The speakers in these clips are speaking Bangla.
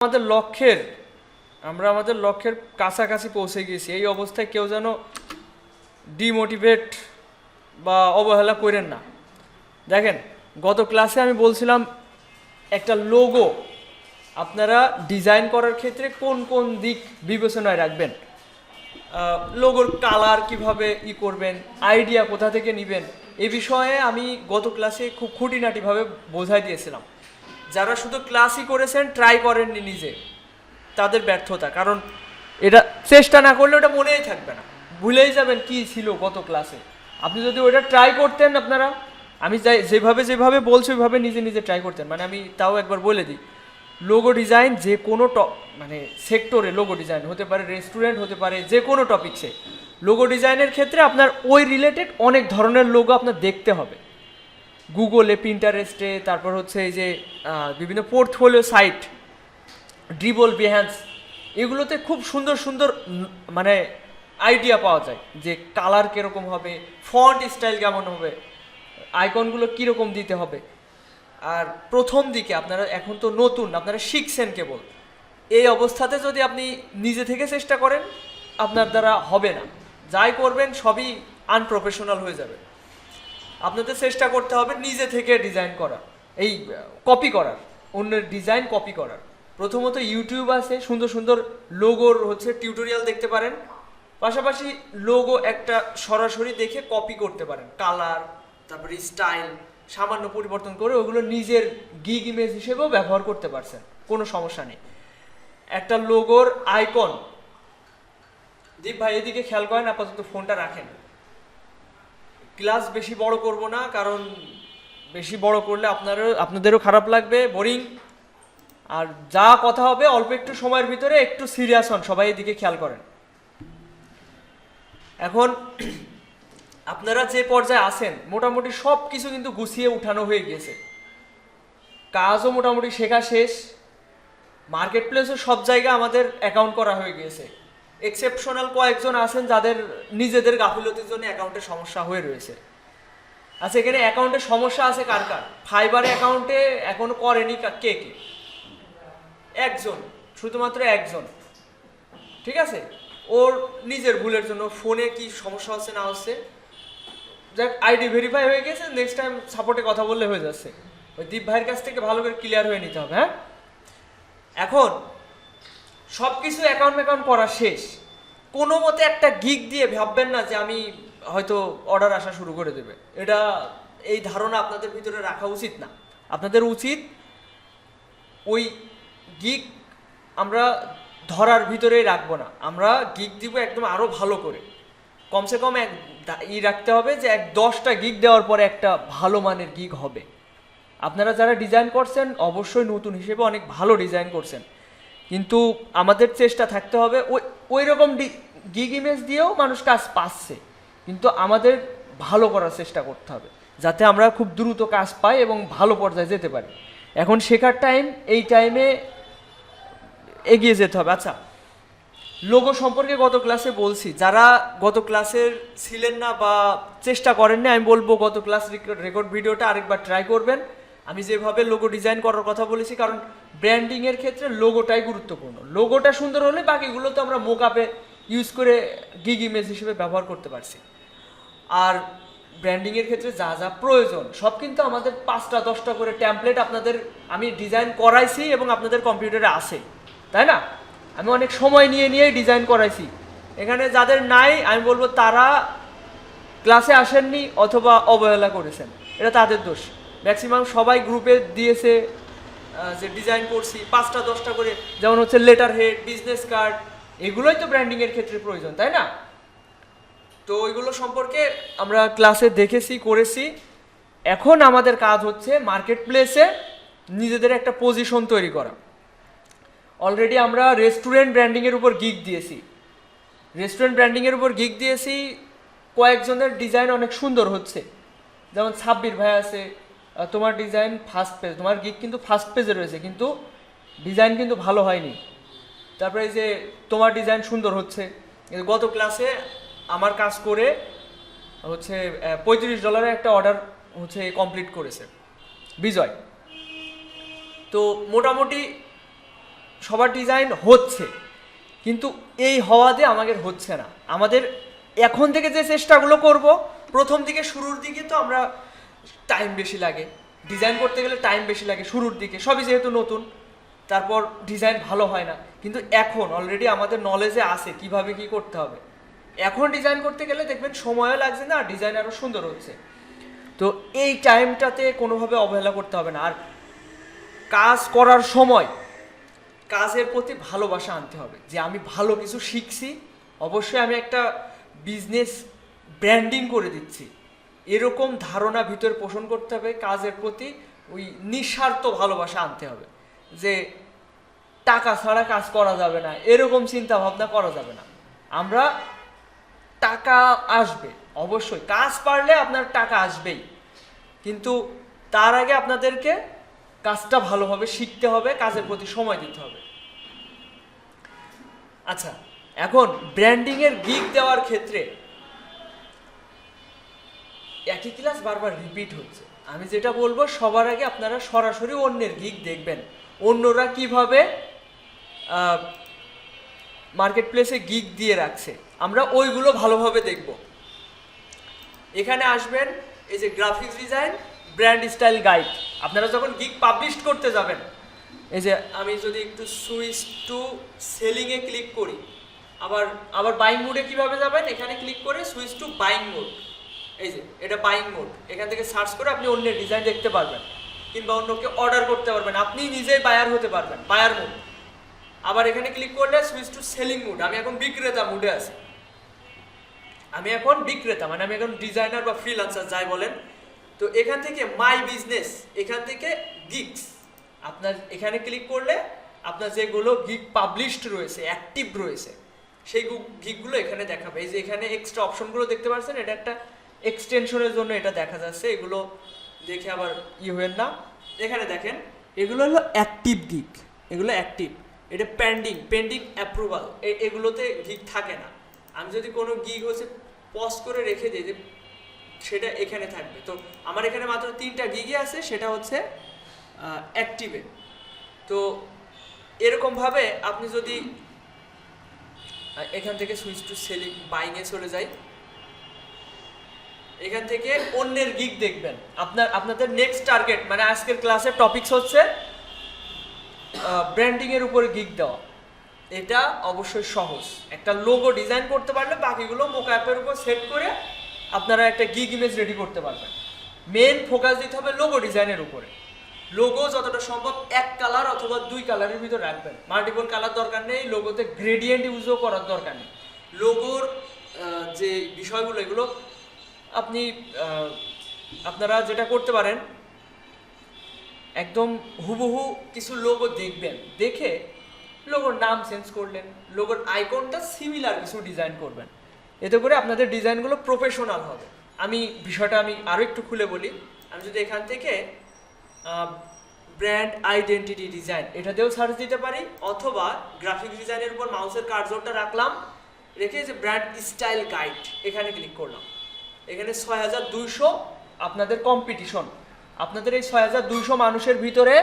আমরা আমাদের লক্ষ্যের কাছাকাছি পৌঁছে গেছি। এই অবস্থায় কেউ যেন ডিমোটিভেট বা অবহেলা করেন না। দেখেন, গত ক্লাসে আমি বলছিলাম একটা লোগো আপনারা ডিজাইন করার ক্ষেত্রে কোন কোন দিক বিবেচনায় রাখবেন, লোগোর কালার কিভাবে করবেন, আইডিয়া কোথা থেকে নেবেন, এ বিষয়ে আমি গত ক্লাসে খুব খুঁটিনাটিভাবে বোঝাই দিয়েছিলাম। যারা শুধু ক্লাসই করেছেন, ট্রাই করেননি নিজে, তাদের ব্যর্থতা। কারণ এটা চেষ্টা না করলে ওটা মনেই থাকবে না, ভুলেই যাবেন কি ছিল গত ক্লাসে। আপনি যদি ওটা ট্রাই করতেন, আপনারা আমি যেভাবে বলছি ওইভাবে নিজে নিজে ট্রাই করতেন। মানে আমি তাও একবার বলে দিই, লোগো ডিজাইন যে কোনো মানে সেক্টরে লোগো ডিজাইন হতে পারে, রেস্টুরেন্ট হতে পারে, যে কোনো টপিকসে লোগো ডিজাইনের ক্ষেত্রে আপনার ওই রিলেটেড অনেক ধরনের লোগো আপনার দেখতে হবে। গুগলে, পিন্টারেস্টে, তারপর হচ্ছে এই যে বিভিন্ন পোর্টফোলিও সাইট, ড্রিবল, বিহ্যান্স, এগুলোতে খুব সুন্দর সুন্দর মানে আইডিয়া পাওয়া যায় যে কালার কীরকম হবে, ফন্ট স্টাইল কেমন হবে, আইকনগুলো কীরকম দিতে হবে। আর প্রথম দিকে আপনারা এখন তো নতুন, আপনারা শিখছেন কেবল, এই অবস্থাতে যদি আপনি নিজে থেকে চেষ্টা করেন আপনার দ্বারা হবে না। যাই করবেন সবই আনপ্রফেশনাল হয়ে যাবে। আপনাদের চেষ্টা করতে হবে নিজে থেকে ডিজাইন করা, এই কপি করার, অন্যের ডিজাইন কপি করার। প্রথমত ইউটিউব আছে, সুন্দর সুন্দর লোগোর টিউটোরিয়াল দেখতে পারেন। পাশাপাশি লোগো একটা সরাসরি দেখে কপি করতে পারেন, কালার, তারপরে স্টাইল সামান্য পরিবর্তন করে ওগুলো নিজের গিগ ইমেজ হিসেবেও ব্যবহার করতে পারছেন, কোনো সমস্যা নেই। একটা লোগোর আইকন, দীপ ভাই এদিকে খেয়াল করেন, আপাতত ফোনটা রাখেন। ক্লাস বেশি বড় করব না, কারণ বেশি বড় করলে আপনাদেরও খারাপ লাগবে, বোরিং। আর যা কথা হবে অল্প একটু সময়ের ভিতরে একটু সিরিয়াস হন, সবাই এদিকে খেয়াল করেন। এখন আপনারা যে পর্যায়ে আছেন মোটামুটি সব কিছু কিন্তু গুছিয়ে উঠানো হয়ে গিয়েছে, কাজও মোটামুটি শেখা শেষ, মার্কেট প্লেসও সব জায়গায় আমাদের অ্যাকাউন্ট করা হয়ে গিয়েছে। এক্সেপশনাল কয়েকজন আছেন যাদের নিজেদের গাফিলতির জন্য অ্যাকাউন্টে সমস্যা হয়ে রয়েছে। আচ্ছা, এখানে অ্যাকাউন্টে সমস্যা আছে কার কার? ফাইবার অ্যাকাউন্টে এখনো করেনি কে কে? একজন, শুধুমাত্র একজন, ঠিক আছে। ওর নিজের ভুলের জন্য ফোনে কি সমস্যা হচ্ছে না হচ্ছে, যাক আইডি ভেরিফাই হয়ে গেছে, নেক্সট টাইম সাপোর্টে কথা বললে হয়ে যাচ্ছে। ওই দীপ ভাইয়ের কাছ থেকে ভালো করে ক্লিয়ার হয়ে নিতে হবে। হ্যাঁ, এখন সব কিছু অ্যাকাউন্ট করা শেষ, কোনো মতে একটা গিগ দিয়ে ভাববেন না যে আমি হয়তো অর্ডার আসা শুরু করে দেবে। এটা, এই ধারণা আপনাদের ভিতরে রাখা উচিত না। আপনাদের উচিত ওই গিগ আমরা ধরার ভিতরেই রাখবো না, আমরা গিগ দিব একদম আরও ভালো করে। কমসে কম রাখতে হবে যে 10টা গিগ দেওয়ার পরে একটা ভালো মানের গিগ হবে। আপনারা যারা ডিজাইন করছেন অবশ্যই নতুন হিসেবে অনেক ভালো ডিজাইন করছেন, কিন্তু আমাদের চেষ্টা থাকতে হবে ওই রকম গিগ ইমেজ দিয়েও মানুষ কাজ পাচ্ছে, কিন্তু আমাদের ভালো করার চেষ্টা করতে হবে যাতে আমরা খুব দ্রুত কাজ পাই এবং ভালো পর্যায়ে যেতে পারি। এখন শেখার টাইম, এই টাইমে এগিয়ে যেতে হবে। আচ্ছা, লোগো সম্পর্কে গত ক্লাসে বলছি, যারা গত ক্লাসের ছিলেন না বা চেষ্টা করেননি, আমি বলবো গত ক্লাস রেকর্ড ভিডিওটা আরেকবার ট্রাই করবেন। আমি যেভাবে লোগো ডিজাইন করার কথা বলেছি, কারণ ব্র্যান্ডিংয়ের ক্ষেত্রে লোগোটাই গুরুত্বপূর্ণ। লোগোটা সুন্দর হলে বাকিগুলো তো আমরা মোকআপে ইউজ করে গিগ ইমেজ হিসেবে ব্যবহার করতে পারছি। আর ব্র্যান্ডিংয়ের ক্ষেত্রে যা যা প্রয়োজন সব কিন্তু আমাদের 5টা 10টা করে ট্যাম্পলেট আপনাদের আমি ডিজাইন করাইছি এবং আপনাদের কম্পিউটারে আছে, তাই না? আমি অনেক সময় নিয়েই ডিজাইন করাইছি। এখানে যাদের নাই আমি বলবো তারা ক্লাসে আসেননি অথবা অবহেলা করেছেন, এটা তাদের দোষ। ম্যাক্সিমাম সবাই গ্রুপে দিয়েছে যে ডিজাইন করছি 5টা 10টা করে, যেমন হচ্ছে লেটার হেড, বিজনেস কার্ড, এগুলোই তো ব্র্যান্ডিংয়ের ক্ষেত্রে প্রয়োজন, তাই না? তো ওইগুলো সম্পর্কে আমরা ক্লাসে দেখেছি, করেছি। এখন আমাদের কাজ হচ্ছে মার্কেট প্লেসে নিজেদের একটা পজিশন তৈরি করা। অলরেডি আমরা রেস্টুরেন্ট ব্র্যান্ডিংয়ের উপর গিগ দিয়েছি, কয়েকজনের ডিজাইন অনেক সুন্দর হচ্ছে। যেমন সাব্বির ভাই আছে, তোমার ডিজাইন ফার্স্ট পেজ, তোমার গিগ কিন্তু ফার্স্ট পেজে রয়েছে, কিন্তু ডিজাইন কিন্তু ভালো হয়নি। তারপরে এই যে তোমার ডিজাইন সুন্দর হচ্ছে। গত ক্লাসে আমার কাজ করে $35 একটা অর্ডার কমপ্লিট করেছে বিজয়। তো মোটামুটি সবার ডিজাইন হচ্ছে, কিন্তু এই হওয়াতে আমাদের হচ্ছে না। আমাদের এখন থেকে যে চেষ্টাগুলো করব, প্রথম দিকে শুরুর দিকে তো আমরা টাইম বেশি লাগে, ডিজাইন করতে গেলে টাইম বেশি লাগে শুরুর দিকে, সবই যেহেতু নতুন, তারপর ডিজাইন ভালো হয় না। কিন্তু এখন অলরেডি আমাদের নলেজে আছে কিভাবে কি করতে হবে। এখন ডিজাইন করতে গেলে দেখবেন সময়ও লাগছে না, ডিজাইন আরও সুন্দর হচ্ছে। তো এই টাইমটাতে কোনোভাবে অবহেলা করতে হবে না। আর কাজ করার সময় কাজের প্রতি ভালোবাসা আনতে হবে, যে আমি ভালো কিছু শিখছি, অবশ্যই আমি একটা বিজনেস ব্র্যান্ডিং করে দিচ্ছি, এরকম ধারণা ভিতরে পোষণ করতে হবে। কাজের প্রতি ওই নিঃস্বার্থ ভালোবাসা আনতে হবে, যে টাকা ছাড়া কাজ করা যাবে না, এরকম চিন্তা ভাবনা করা যাবে না। আমরা টাকা আসবে অবশ্যই, কাজ পারলে আপনার টাকা আসবেই, কিন্তু তার আগে আপনাদেরকে কাজটা ভালোভাবে শিখতে হবে, কাজের প্রতি সময় দিতে হবে। আচ্ছা, এখন ব্র্যান্ডিংয়ের গিগ দেওয়ার ক্ষেত্রে একই ক্লাস বারবার রিপিট হচ্ছে। আমি যেটা বলবো, সবার আগে আপনারা সরাসরি অন্যের গিগ দেখবেন, অন্যরা কিভাবে মার্কেট প্লেসে গিগ দিয়ে রাখছে, আমরা ওইগুলো ভালোভাবে দেখব। এখানে আসবেন, এই যে graphics design brand style guide. আপনারা যখন গিগ পাবলিশ করতে যাবেন, এই যে আমি যদি একটু সুইচ টু সেলিংয়ে ক্লিক করি, আবার বাইং মোডে কিভাবে যাবেন, এখানে ক্লিক করে সুইচ টু বাইং মোড, এই যে এটা বাইং মোড, এখান থেকে সার্চ করে আপনি অন্যের ডিজাইন দেখতে পারবেন, কিংবা অন্যকে অর্ডার করতে পারবেন, আপনি নিজেই বায়ার হতে পারবেন, বায়ার মোড। আবার এখানে ক্লিক করলে সুইচ টু সেলিং মোড, আমি এখন বিক্রেতা মোডে আছি, আমি এখন বিক্রেতা, মানে আমি এখন ডিজাইনার বা ফ্রিল্যান্সার যাই বলেন। তো এখান থেকে মাই বিজনেস, এখান থেকে গিগস, আপনার এখানে ক্লিক করলে আপনার যেগুলো গিগ পাবলিশড রয়েছে, অ্যাক্টিভ রয়েছে, সেই গিগগুলো এখানে দেখাবে। এই যে এখানে এক্সট্রা অপশনগুলো দেখতে পাচ্ছেন, এটা একটা এক্সটেনশনের জন্য এটা দেখা যাচ্ছে, এগুলো দেখে আবার হবেন না। এখানে দেখেন, এগুলো হলো অ্যাক্টিভ গিগ, এগুলো অ্যাক্টিভ, এটা পেন্ডিং অ্যাপ্রুভাল, এগুলোতে গিগ থাকে না। আমি যদি কোনো গিগ হচ্ছে পজ করে রেখে দিই, যে সেটা এখানে থাকবে। তো আমার এখানে মাত্র 3টা গিগই আছে, সেটা হচ্ছে অ্যাক্টিভে। তো এরকমভাবে আপনি যদি এখান থেকে সুইচ টু সেলিং বাইংয়ে চলে যাই, এখান থেকে অন্যের গিগ দেখবেন। আপনাদের নেক্সট টার্গেট, মানে আজকের ক্লাসের টপিকস হচ্ছে ব্র্যান্ডিংয়ের উপরে গিগ দেওয়া। এটা অবশ্যই সহজ, একটা লোগো ডিজাইন করতে পারলে বাকিগুলো মোকআপের উপর সেট করে আপনারা একটা গিগ ইমেজ রেডি করতে পারবেন। মেন ফোকাস দিতে হবে লোগো ডিজাইনের উপরে। লোগো যতটা সম্ভব এক কালার অথবা 2 কালারের ভিতর রাখবেন, মাল্টিপল কালার দরকার নেই, লোগোতে গ্রেডিয়েন্ট ইউজও করার দরকার নেই। লোগোর যে বিষয়গুলো, এগুলো আপনারা যেটা করতে পারেন, একদম হুবহু কিছু লোগো দেখবেন, দেখে লোগোর নাম চেঞ্জ করলেন, লোগোর আইকনটা সিমিলার কিছু ডিজাইন করবেন, এতে করে আপনাদের ডিজাইনগুলো প্রফেশনাল হবে। বিষয়টা আমি আরও একটু খুলে বলি। আমি যদি এখান থেকে ব্র্যান্ড আইডেন্টিটি ডিজাইন এটাতেও সার্চ দিতে পারি, অথবা গ্রাফিক ডিজাইনের উপর মাউসের কার্সরটা রাখলাম, রেখে যে ব্র্যান্ড স্টাইল গাইড এখানে ক্লিক করলাম। এখানে 6200 আপনাদের কম্পিটিশন, আপনাদের এই 6200 মানুষের ভিতরে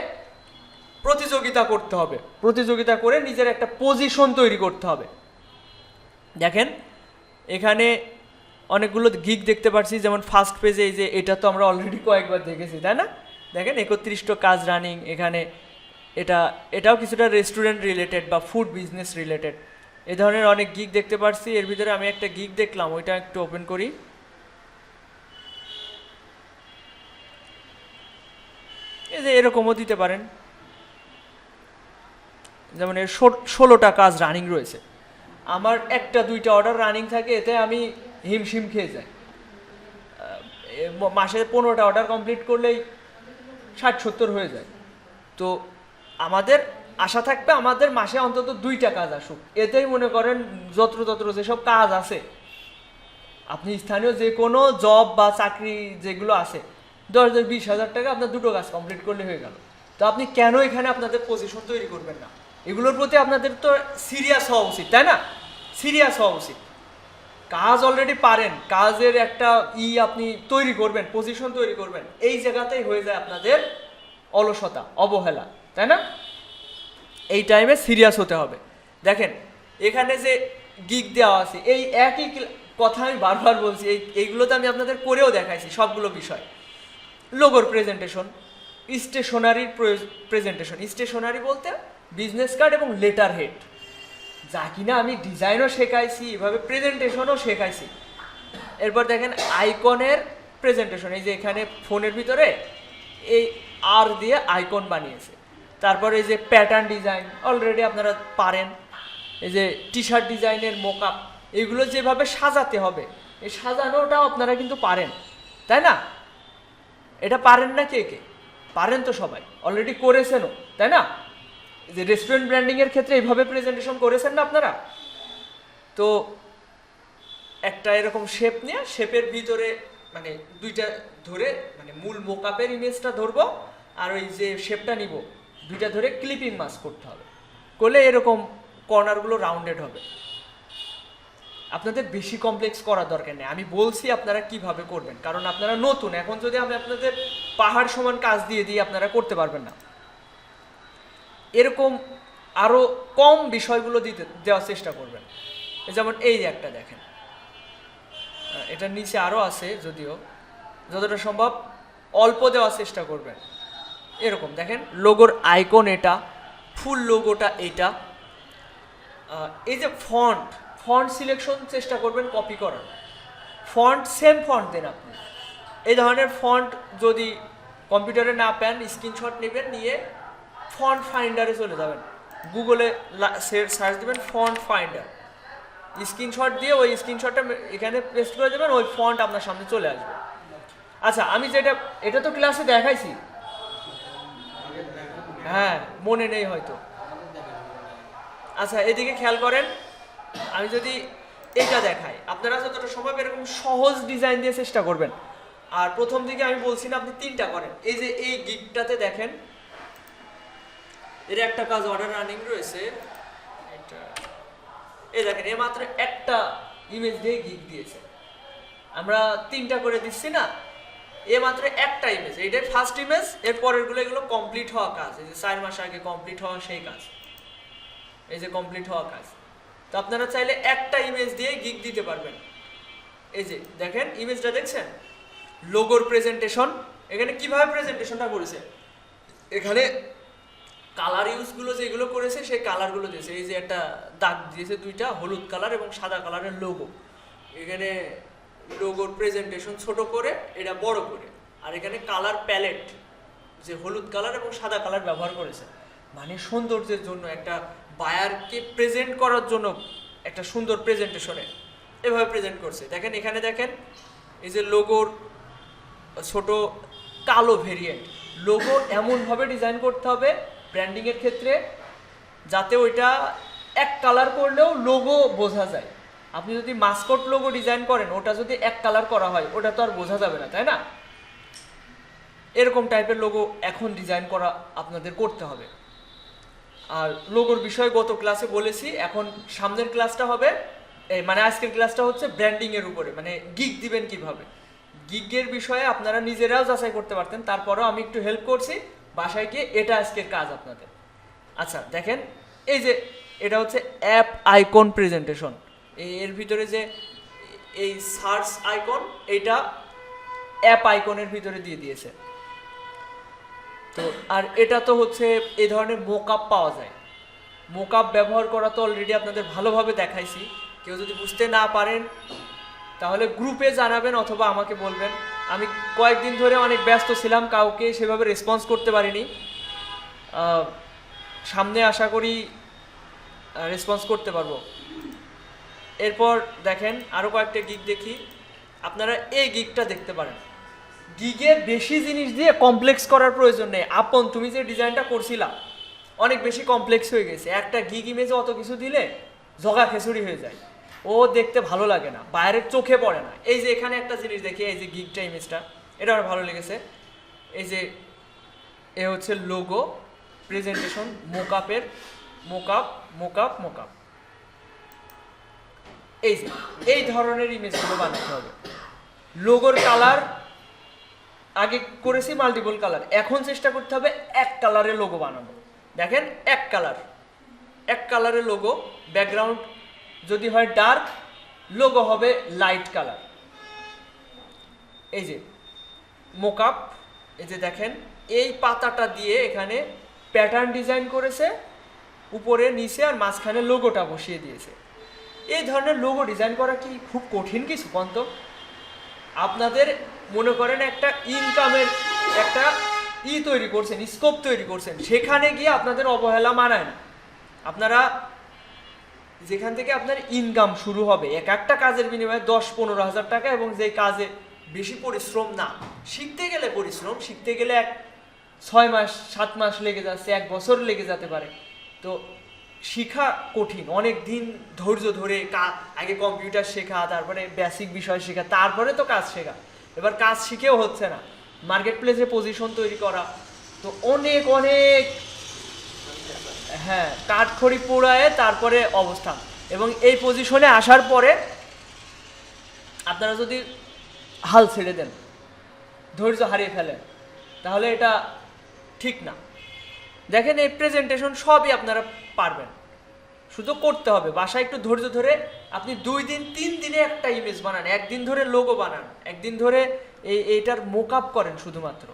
প্রতিযোগিতা করতে হবে, প্রতিযোগিতা করে নিজের একটা পজিশন তৈরি করতে হবে। দেখেন এখানে অনেকগুলো গিগ দেখতে পাচ্ছি, যেমন ফার্স্ট পেজে, এই যে এটা তো আমরা অলরেডি কয়েকবার দেখেছি, তাই না? দেখেন 31টা কাজ রানিং, এখানে এটাও কিছুটা রেস্টুরেন্ট রিলেটেড বা ফুড বিজনেস রিলেটেড, এই ধরনের অনেক গিগ দেখতে পাচ্ছি। এর ভিতরে আমি একটা গিগ দেখলাম, ওইটা একটু ওপেন করি। এই যে এরকমও দিতে পারেন, যেমন এর 16টা কাজ রানিং রয়েছে, আমার 1-2টা অর্ডার রানিং থাকে, এতে আমি হিমশিম খেয়ে যাই। মাসে 15টা অর্ডার কমপ্লিট করলেই 60-70 হয়ে যায়। তো আমাদের আশা থাকবে আমাদের মাসে অন্তত 2টা কাজ আসুক, এতেই মনে করেন যত্র যেসব কাজ আছে, আপনি স্থানীয় যে কোনো জব বা চাকরি যেগুলো আছে, 10,000-20,000 টাকা আপনার 2টো কাজ কমপ্লিট করলে হয়ে গেল। তো আপনি কেন এখানে আপনাদের পজিশন তৈরি করবেন না? এগুলোর প্রতি আপনাদের তো সিরিয়াস হওয়া উচিত, তাই না? সিরিয়াস হওয়া উচিত। কাজ অলরেডি পারেন, কাজের একটা আপনি তৈরি করবেন, পজিশন তৈরি করবেন, এই জায়গাতেই হয়ে যায় আপনাদের অলসতা, অবহেলা, তাই না? এই টাইমে সিরিয়াস হতে হবে। দেখেন এখানে যে গিগ দেওয়া আছে, এই একই কথা আমি বারবার বলছি, এইগুলোতে আমি আপনাদের করেও দেখাইছি সবগুলো বিষয়। লোগোর প্রেজেন্টেশন, স্টেশনারির প্রেজেন্টেশন, স্টেশনারি বলতে বিজনেস কার্ড এবং লেটার হেড, যা কিনা আমি ডিজাইনও শেখাইছি, এভাবে প্রেজেন্টেশনও শেখাইছি। এরপর দেখেন আইকনের প্রেজেন্টেশন, এই যে এখানে ফোনের ভিতরে এই আর দিয়ে আইকন বানিয়েছে। তারপর এই যে প্যাটার্ন ডিজাইন অলরেডি আপনারা পারেন, এই যে টি শার্ট ডিজাইনের মোকআপ, এগুলো যেভাবে সাজাতে হবে এই সাজানোটাও আপনারা কিন্তু পারেন, তাই না? এটা পারেন না কে কে? পারেন তো সবাই, অলরেডি করেছেনও, তাই না? যে রেস্টুরেন্ট ব্র্যান্ডিংয়ের ক্ষেত্রে এইভাবে প্রেজেন্টেশন করেছেন না আপনারা? তো একটা এরকম শেপ নিয়ে শেপের ভিতরে মানে দুইটা ধরে মানে মূল মোকআপের ইমেজটা ধরবো আর ওই যে শেপটা নিব, দুইটা ধরে ক্লিপিং মাস্ক করতে হবে, করলে এরকম কর্নারগুলো রাউন্ডেড হবে। আপনাদের বেশি কমপ্লেক্স করার দরকার নেই, আমি বলছি আপনারা কিভাবে করবেন, কারণ আপনারা নতুন। এখন যদি আমি আপনাদের পাহাড় সমান কাজ দিয়ে দিই আপনারা করতে পারবেন না। এরকম আরও কম বিষয়গুলো দেওয়ার চেষ্টা করবেন। যেমন এই যে একটা দেখেন, এটার নিচে আরও আছে, যদিও যতটা সম্ভব অল্প দেওয়ার চেষ্টা করবেন। এরকম দেখেন লোগোর আইকন, এটা ফুল লোগোটা এইটা। এই যে ফন্ট সিলেকশন চেষ্টা করবেন কপি করার, ফন্ট সেম ফন্ট দেন আপনি। এই ধরনের ফন্ট যদি কম্পিউটারে না পান স্ক্রিনশট নেবেন, নিয়ে ফন্ট ফাইন্ডারে চলে যাবেন, গুগলে সার্চ দেবেন ফন্ট ফাইন্ডার, স্ক্রিনশট দিয়ে ওই স্ক্রিনশটটা এখানে পেস্ট করে দেবেন, ওই ফন্ট আপনার সামনে চলে আসবে। আচ্ছা আমি যেটা, এটা তো ক্লাসে দেখাইছি, হ্যাঁ মনে নেই হয়তো। আচ্ছা এদিকে খেয়াল করেন, আমি যদি এটা দেখাই, আপনারা যতটা সম্ভব এরকম সহজ ডিজাইন দিয়ে চেষ্টা করবেন। আর প্রথম দিকে আমি বলছি না আপনি 3টা করেন। এই যে এই গিগটাতে দেখেন এর একটা কাজ অর্ডার রানিং রয়েছে, এটা এই দেখেন এ মাত্র একটা ইমেজ দিয়ে গিগ দিয়েছে, আমরা 3টা করে দিচ্ছি না, এ মাত্র একটা ইমেজ, এইটাই ফার্স্ট ইমেজ, এর পরেরগুলো এগুলো কমপ্লিট হওয়া কাজ, এই যে 4 মাস আগে কমপ্লিট হওয়া সেই কাজ, এই যে কমপ্লিট হওয়া কাজ। তো আপনারা চাইলে একটা ইমেজ দিয়ে গিগ দিতে পারবেন। এই যে দেখেন ইমেজটা দেখছেন, লোগোর প্রেজেন্টেশন, এখানে কিভাবে প্রেজেন্টেশনটা করেছে, এখানে কালার ইউজগুলো যেগুলো করেছে সেই কালারগুলো দিয়েছে, এই যে একটা দাগ দিয়েছে দুইটা, হলুদ কালার এবং সাদা কালারের লোগো, এখানে লোগোর প্রেজেন্টেশন ছোট করে এটা বড় করে, আর এখানে কালার প্যালেট যে হলুদ কালার এবং সাদা কালার ব্যবহার করেছে, মানে সৌন্দর্যের জন্য, একটা বায়ারকে প্রেজেন্ট করার জন্য একটা সুন্দর প্রেজেন্টেশনে এভাবে প্রেজেন্ট করছে। দেখেন এখানে দেখেন এই যে লোগোর ছোট কালো ভেরিয়েন্ট, লোগো এমনভাবে ডিজাইন করতে হবে ব্র্যান্ডিংয়ের ক্ষেত্রে যাতে ওইটা এক কালার করলেও লোগো বোঝা যায়। আপনি যদি মাস্কট লোগো ডিজাইন করেন, ওটা যদি এক কালার করা হয় ওটা তো আর বোঝা যাবে না, তাই না? এরকম টাইপের লোগো এখন ডিজাইন করা আপনাদের করতে হবে। আর লোগোর বিষয়ে গত ক্লাসে বলেছি, এখন সামনের ক্লাসটা হবে মানে আজকের ক্লাসটা হচ্ছে ব্র্যান্ডিংয়ের উপরে, মানে গিগ দিবেন কিভাবে। গিগের বিষয়ে আপনারা নিজেরাও যাচাই করতে পারতেন, তারপরেও আমি একটু হেল্প করছি, বাসায় গিয়ে এটা আজকের কাজ আপনাদের। আচ্ছা দেখেন এই যে এটা হচ্ছে অ্যাপ আইকন প্রেজেন্টেশন, এর ভিতরে যে এই সার্চ আইকন, এইটা অ্যাপ আইকনের ভিতরে দিয়ে দিয়েছে। তো আর এটা তো হচ্ছে এই ধরনের মোকআপ পাওয়া যায়, মোকআপ ব্যবহার করা তো অলরেডি আপনাদের ভালোভাবে দেখাইছি। কেউ যদি বুঝতে না পারেন তাহলে গ্রুপে জানাবেন অথবা আমাকে বলবেন। আমি কয়েকদিন ধরে অনেক ব্যস্ত ছিলাম, কাউকে সেভাবে রেসপন্স করতে পারিনি, সামনে আশা করি রেসপন্স করতে পারবো। এরপর দেখেন আরও কয়েকটা গিগ দেখি, আপনারা এই গিগটা দেখতে পারেন। গিগে বেশি জিনিস দিয়ে কমপ্লেক্স করার প্রয়োজন নেই। আপন তুমি যে ডিজাইনটা করছিলা অনেক বেশি কমপ্লেক্স হয়ে গেছে, একটা গিগ ইমেজে অত কিছু দিলে জগা খেচুড়ি হয়ে যায়, ও দেখতে ভালো লাগে না, বাইরের চোখে পড়ে না। এই যে এখানে একটা জিনিস দেখি, এই যে গিগটা ইমেজটা, এটা আমার ভালো লেগেছে। এই যে এ হচ্ছে লোগো প্রেজেন্টেশন মোকআপের, মোকআপ এই যে এই ধরনের ইমেজগুলো বানাতে হবে। লোগোর কালার আগে করেছি মাল্টিপল কালার, এখন চেষ্টা করতে হবে এক কালারের লোগো বানাবো। দেখেন এক কালার, এক কালারের লোগো, ব্যাকগ্রাউন্ড যদি হয় ডার্ক, লোগো হবে লাইট কালার। এই যে মোকআপ, এই যে দেখেন এই পাতাটা দিয়ে এখানে প্যাটার্ন ডিজাইন করেছে, উপরে নিচে আর মাঝখানে লোগোটা বসিয়ে দিয়েছে। এই ধরনের লোগো ডিজাইন করা কি খুব কঠিন কিছু পন্ত? আপনাদের মনে করেন একটা ইনকামের একটা তৈরি করছেন, স্কোপ তৈরি করছেন, সেখানে গিয়ে আপনাদের অবহেলা মানায় না। আপনারা যেখান থেকে আপনার ইনকাম শুরু হবে এক একটা কাজের বিনিময়ে 10-15 হাজার টাকা, এবং যেই কাজে বেশি পরিশ্রম না, শিখতে গেলে পরিশ্রম, শিখতে গেলে 6 মাস 7 মাস লেগে যাচ্ছে, 1 বছর লেগে যেতে পারে। তো শিখা কঠিন, অনেক দিন ধৈর্য ধরে আগে কম্পিউটার শেখা, তারপরে বেসিক বিষয় শেখা, তারপরে তো কাজ শেখা। এবার কাজ শিখেও হচ্ছে না, মার্কেট প্লেসে পজিশন তৈরি করা, তো অনেক অনেক হ্যাঁ কাঠখড়ি পোড়ায় তারপরে অবস্থান। এবং এই পজিশনে আসার পরে আপনারা যদি হাল ছেড়ে দেন, ধৈর্য হারিয়ে ফেলেন, তাহলে এটা ঠিক না। দেখেন এই প্রেজেন্টেশন সবই আপনারা পারবেন, শুধু করতে হবে। বাসায় একটু ধৈর্য ধরে আপনি 2 দিন 3 দিনে একটা ইমেজ বানান, একদিন ধরে লোগো বানান, একদিন ধরে এইটার মোকআপ করেন শুধুমাত্র।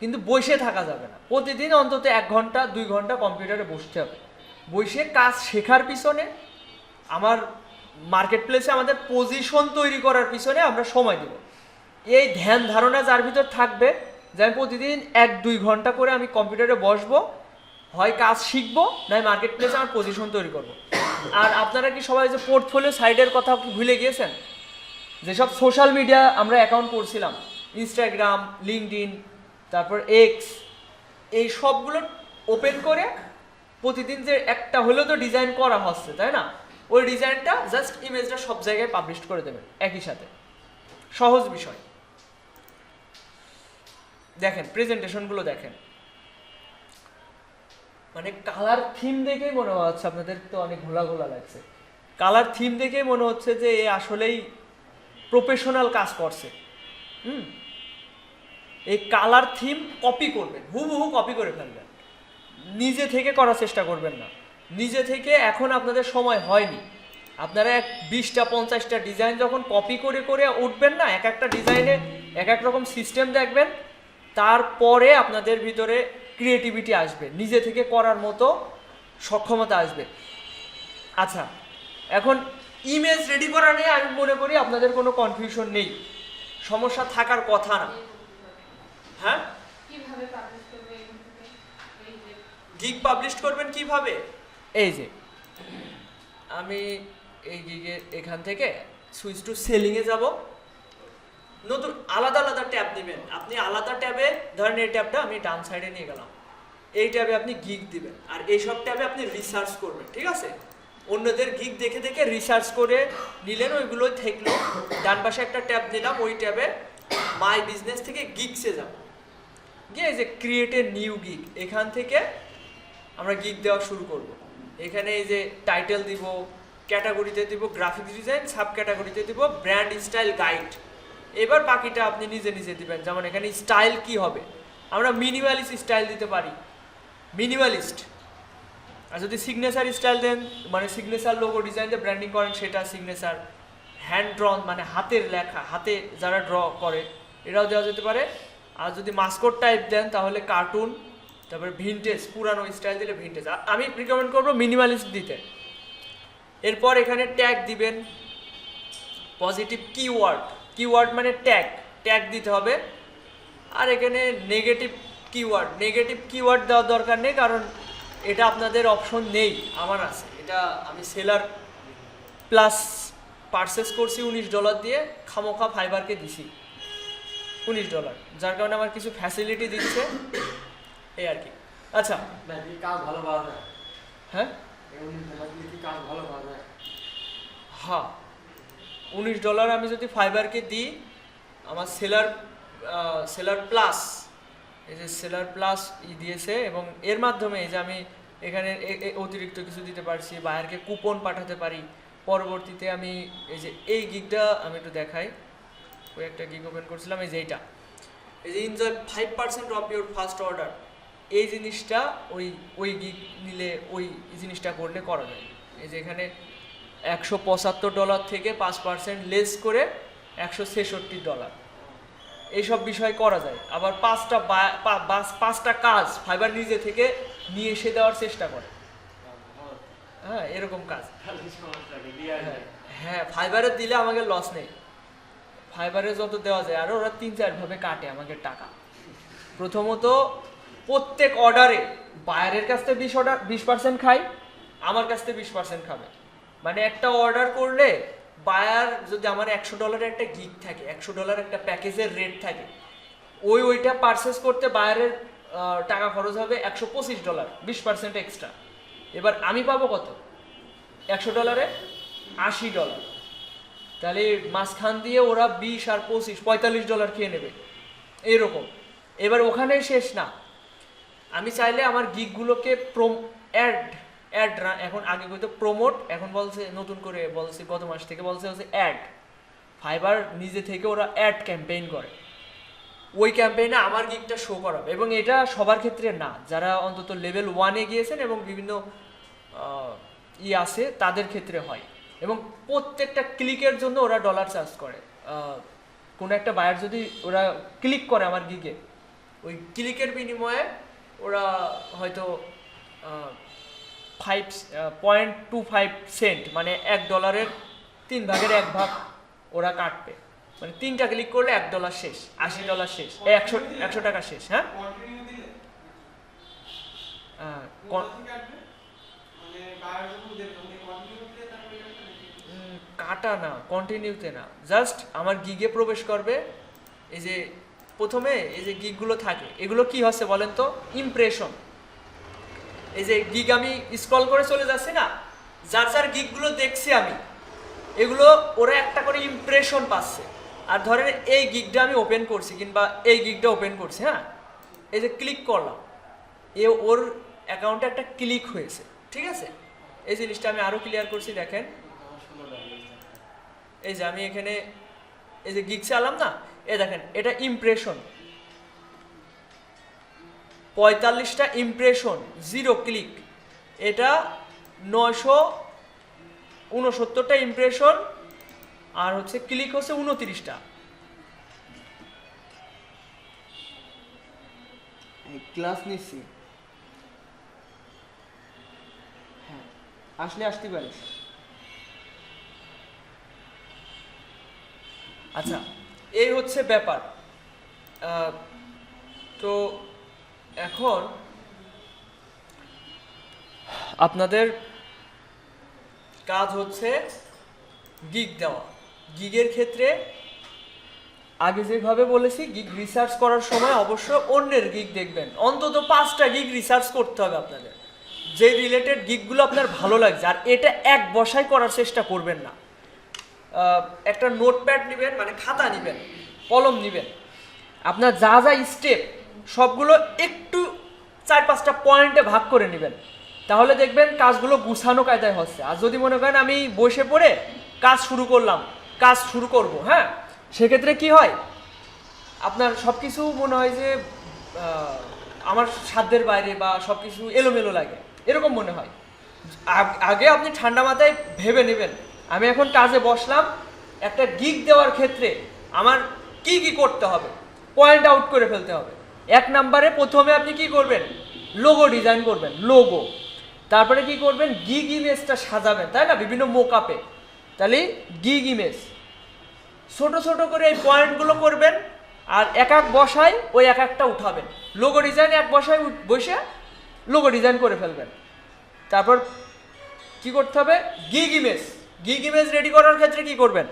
কিন্তু বসে থাকা যাবে না, প্রতিদিন অন্তত 1 ঘন্টা 2 ঘন্টা কম্পিউটারে বসতে হবে। বসে কাজ শেখার পিছনে, আমার মার্কেট প্লেসে আমাদের পজিশন তৈরি করার পিছনে আমরা সময় দেব। এই ধ্যান ধারণা যার ভিতর থাকবে যে আমি প্রতিদিন 1-2 ঘন্টা করে আমি কম্পিউটারে বসবো, হয় কাজ শিখবো, নয় মার্কেট প্লেসে আমার পজিশন তৈরি করব। আর আপনারা কি সবাই যে পোর্টফোলিও সাইডের কথা কি ভুলে গিয়েছেন? যেসব সোশ্যাল মিডিয়া আমরা অ্যাকাউন্ট করছিলাম, ইনস্টাগ্রাম, লিঙ্কডইন, তারপর এক্স, এই সবগুলো ওপেন করে প্রতিদিন যে একটা হলেও তো ডিজাইন করা হচ্ছে, তাই না? ওই ডিজাইনটা জাস্ট ইমেজটা সব জায়গায় পাবলিশ করে দেবেন একই সাথে, সহজ বিষয়। দেখেন প্রেজেন্টেশনগুলো দেখেন, মানে কালার থিম দেখেই মনে হচ্ছে, আপনাদের তো অনেক ঘোলা ঘোলা লাগছে, কালার থিম দেখেই মনে হচ্ছে যে এ আসলেই প্রফেশনাল কাজ করছে। এই কালার থিম কপি করবেন, হুবহু কপি করে ফেলবেন, নিজে থেকে করার চেষ্টা করবেন না। নিজে থেকে এখন আপনাদের সময় হয়নি, আপনারা 20টা-50টা ডিজাইন যখন কপি করে করে উঠবেন না, এক একটা ডিজাইনে এক এক রকম সিস্টেম দেখবেন, তারপরে আপনাদের ভিতরে ক্রিয়েটিভিটি আসবে, নিজে থেকে করার মতো সক্ষমতা আসবে। আচ্ছা, এখন ইমেজ রেডি করা নিয়ে আমি মনে করি আপনাদের কোনো কনফিউশন নেই, সমস্যা থাকার কথা না। হ্যাঁ, গিগ পাবলিশ করবেন কিভাবে? এই যে আমি এই গিগের এখান থেকে সুইচ টু সেলিংয়ে যাব, নতুন আলাদা আলাদা ট্যাব নেবেন আপনি। আলাদা ট্যাবে ধরেন এই ট্যাবটা আমি ডান সাইডে নিয়ে গেলাম, এই ট্যাবে আপনি গিগ দিবেন, আর এইসব ট্যাবে আপনি রিসার্চ করবেন। ঠিক আছে, অন্যদের গিগ দেখে দেখে রিসার্চ করে নিলেন, ওইগুলো থাকলো। ডান পাশে একটা ট্যাব নিলাম, ওই ট্যাবে মাই বিজনেস থেকে গিগসে যাব, গিয়ে এই যে ক্রিয়েট এ নিউ গিগ, এখান থেকে আমরা গিগ দেওয়া শুরু করব। এখানে এই যে টাইটেল দিব, ক্যাটাগরিতে দিব গ্রাফিক্স ডিজাইন, সাব ক্যাটাগরিতে দিব ব্র্যান্ড স্টাইল গাইড। এবার বাকিটা আপনি নিজে নিজে দিবেন। যেমন এখানে স্টাইল কি হবে, আমরা মিনিমালিস্ট স্টাইল দিতে পারি, মিনিমালিস্ট। আর যদি সিগনেচার স্টাইল দেন, মানে সিগনেচার লোগো ডিজাইন দিয়ে ব্র্যান্ডিং করেন, সেটা সিগনেচার। হ্যান্ড ড্রন মানে হাতের লেখা, হাতে যারা ড্র করে, এটাও দেওয়া যেতে পারে। আর যদি মাস্কট টাইপ দেন তাহলে কার্টুন, তারপরে ভিনটেজ, পুরানো স্টাইল দিলে ভিনটেজ। আমি রিকমেন্ড করবো মিনিমালিস্ট দিতে। এরপর এখানে ট্যাগ দিবেন, পজিটিভ কিওয়ার্ড, কিওয়ার্ড মানে ট্যাগ, ট্যাগ দিতে হবে। আর এখানে নেগেটিভ কিওয়ার্ড, নেগেটিভ কিওয়ার্ড দেওয়ার দরকার নেই, কারণ এটা আপনাদের অপশন নেই, আমার আছে। এটা আমি সেলার প্লাস পারচেস করছি $19 দিয়ে, খামোখা ফাইবারকে দিছি $19, যার কারণে আমার কিছু ফ্যাসিলিটি দিচ্ছে, এই আর কি। আচ্ছা, কাজ ভালো পাওয়া যায়। হ্যাঁ কাজ ভালো পাওয়া যায়। হ্যাঁ, $19 আমি যদি ফাইবারকে দিই, আমার সেলার প্লাস, এই যে সেলার প্লাস দিয়েছে, এবং এর মাধ্যমে এই যে আমি এখানে অতিরিক্ত কিছু দিতে পারছি, বায়ারকে কুপন পাঠাতে পারি। পরবর্তীতে আমি এই যে এই গিগটা আমি একটু দেখাই, ওই একটা গিগ ওপেন করছিলাম, এই যে এইটা, এই যে enjoy 5% of your first order, এই জিনিসটা ওই ওই গিগ নিলে ওই জিনিসটা করলে করা যায়। এই যে এখানে $175 থেকে 5% লেস করে $166 এইসব বিষয় করা যায়। আবার পাঁচটা কাজ ফাইবার নিজে থেকে নিয়ে এসে দেওয়ার চেষ্টা করে। হ্যাঁ, এরকম কাজ। হ্যাঁ, ফাইবারে দিলে আমাকে লস নেই, ফাইবারে যত দেওয়া যায়। আর ওরা 3-4 ভাবে কাটে আমাকে টাকা। প্রথমত প্রত্যেক অর্ডারে বায়ারের কাছ থেকে 20% খাই, আমার কাছ থেকে 20% খাবে। মানে একটা অর্ডার করলে বায়ার যদি আমার $100 একটা গিগ থাকে, $100 একটা প্যাকেজের রেট থাকে, ওইটা পারচেস করতে বায়ারের টাকা খরচ হবে $125, 20% এক্সট্রা। এবার আমি পাবো কত? $100 $80। তাহলে মাঝখান দিয়ে ওরা 20 আর 25 $45 খেয়ে নেবে এরকম। এবার ওখানেই শেষ না, আমি চাইলে আমার গিগগুলোকে অ্যাড এখন আগে বলতো প্রমোট, এখন বলছে নতুন করে বলছে গত মাস থেকে বলছে অ্যাড। ফাইবার নিজে থেকে ওরা অ্যাড ক্যাম্পেইন করে, ওই ক্যাম্পেইনে আমার গিগটা শো করাবে। এবং এটা সবার ক্ষেত্রে না, যারা অন্তত লেভেল 1-এ গিয়েছেন এবং বিভিন্ন আছে তাদের ক্ষেত্রে হয়। এবং প্রত্যেকটা ক্লিকের জন্য ওরা ডলার চার্জ করে। কোনো একটা বায়ার যদি ওরা ক্লিক করে আমার গিগে, ওই ক্লিকের বিনিময়ে ওরা হয়তো 5.25 সেন্ট মানে $1 3 ভাগের 1 ভাগ ওরা কাটবে। মানে 3টা ক্লিক করলে $1 শেষ, $80 শেষ, 100 টাকা শেষ। হ্যাঁ, কাটা না, কন্টিনিউতে না, জাস্ট আমার গিগে প্রবেশ করবে। এই যে প্রথমে এই যে গিগগুলো থাকে, এগুলো কি হচ্ছে বলেন তো? ইমপ্রেশন। এই যে গিগ আমি স্ক্রল করে চলে যাচ্ছি না, যার যার গিগগুলো দেখছি আমি, এগুলো ওরা একটা করে ইমপ্রেশন পাচ্ছে। আর ধরেন এই গিগটা আমি ওপেন করছি কিংবা এই গিগটা ওপেন করছি, হ্যাঁ, এই যে ক্লিক করলাম, ওর অ্যাকাউন্টে একটা ক্লিক হয়েছে, ঠিক আছে? এই জিনিসটা আমি আরো ক্লিয়ার করছি, দেখেন। এই যে আমি এখানে এই যে গিগ চালাম না, দেখেন এটা ইমপ্রেশন, 45টা ইমপ্রেশন, 0 ক্লিক। এটা 969টা ইমপ্রেশন, আর হচ্ছে ক্লিক হচ্ছে 29টা। ক্লাস নিচ্ছি, হ্যাঁ, আসতে পারিস। আচ্ছা, এই হচ্ছে ব্যাপার। তো এখন আপনাদের কাজ হচ্ছে গিগ দেওয়া। গিগের ক্ষেত্রে আগে যেভাবে বলেছি, গিগ রিসার্চ করার সময় অবশ্য অন্যের গিগ দেখবেন, অন্তত 5টা গিগ রিসার্চ করতে হবে আপনাদের, যে রিলেটেড গিগগুলো আপনার ভালো লাগছে। আর এটা এক বসায় করার চেষ্টা করবেন না। একটা নোটপ্যাড নেবেন, মানে খাতা নেবেন, কলম নেবেন, আপনার যা যা স্টেপ সবগুলো একটু 4-5টা পয়েন্টে ভাগ করে নেবেন, তাহলে দেখবেন কাজগুলো গুছানো কায়দায় হচ্ছে। আর যদি মনে করেন আমি বসে পড়ে কাজ শুরু করব, হ্যাঁ, সেক্ষেত্রে কি হয়, আপনার সব কিছু মনে হয় যে আমার সাধ্যের বাইরে বা সব কিছু এলোমেলো লাগে, এরকম মনে হয়। আগে আপনি ঠান্ডা মাথায় ভেবে নেবেন, আমি এখন কাজে বসলাম, একটা গিগ দেওয়ার ক্ষেত্রে আমার কি কি করতে হবে, পয়েন্ট আউট করে ফেলতে হবে। 1 নম্বরে প্রথমে আপনি কি করবেন? লোগো ডিজাইন করবেন, লোগো। তারপরে কি করবেন? গিগ ইমেজটা সাজাবেন, তাই না, বিভিন্ন মোকআপে। তাহলে গিগ ইমেজ ছোট ছোট করে এই পয়েন্টগুলো করবেন, আর এক বসায় ওই একটা উঠাবেন। লোগো ডিজাইন এক বসায় বসে লোগো ডিজাইন করে ফেলবেন। তারপর কি করতে হবে? গিগ ইমেজ রেডি করার ক্ষেত্রে কি করবেন?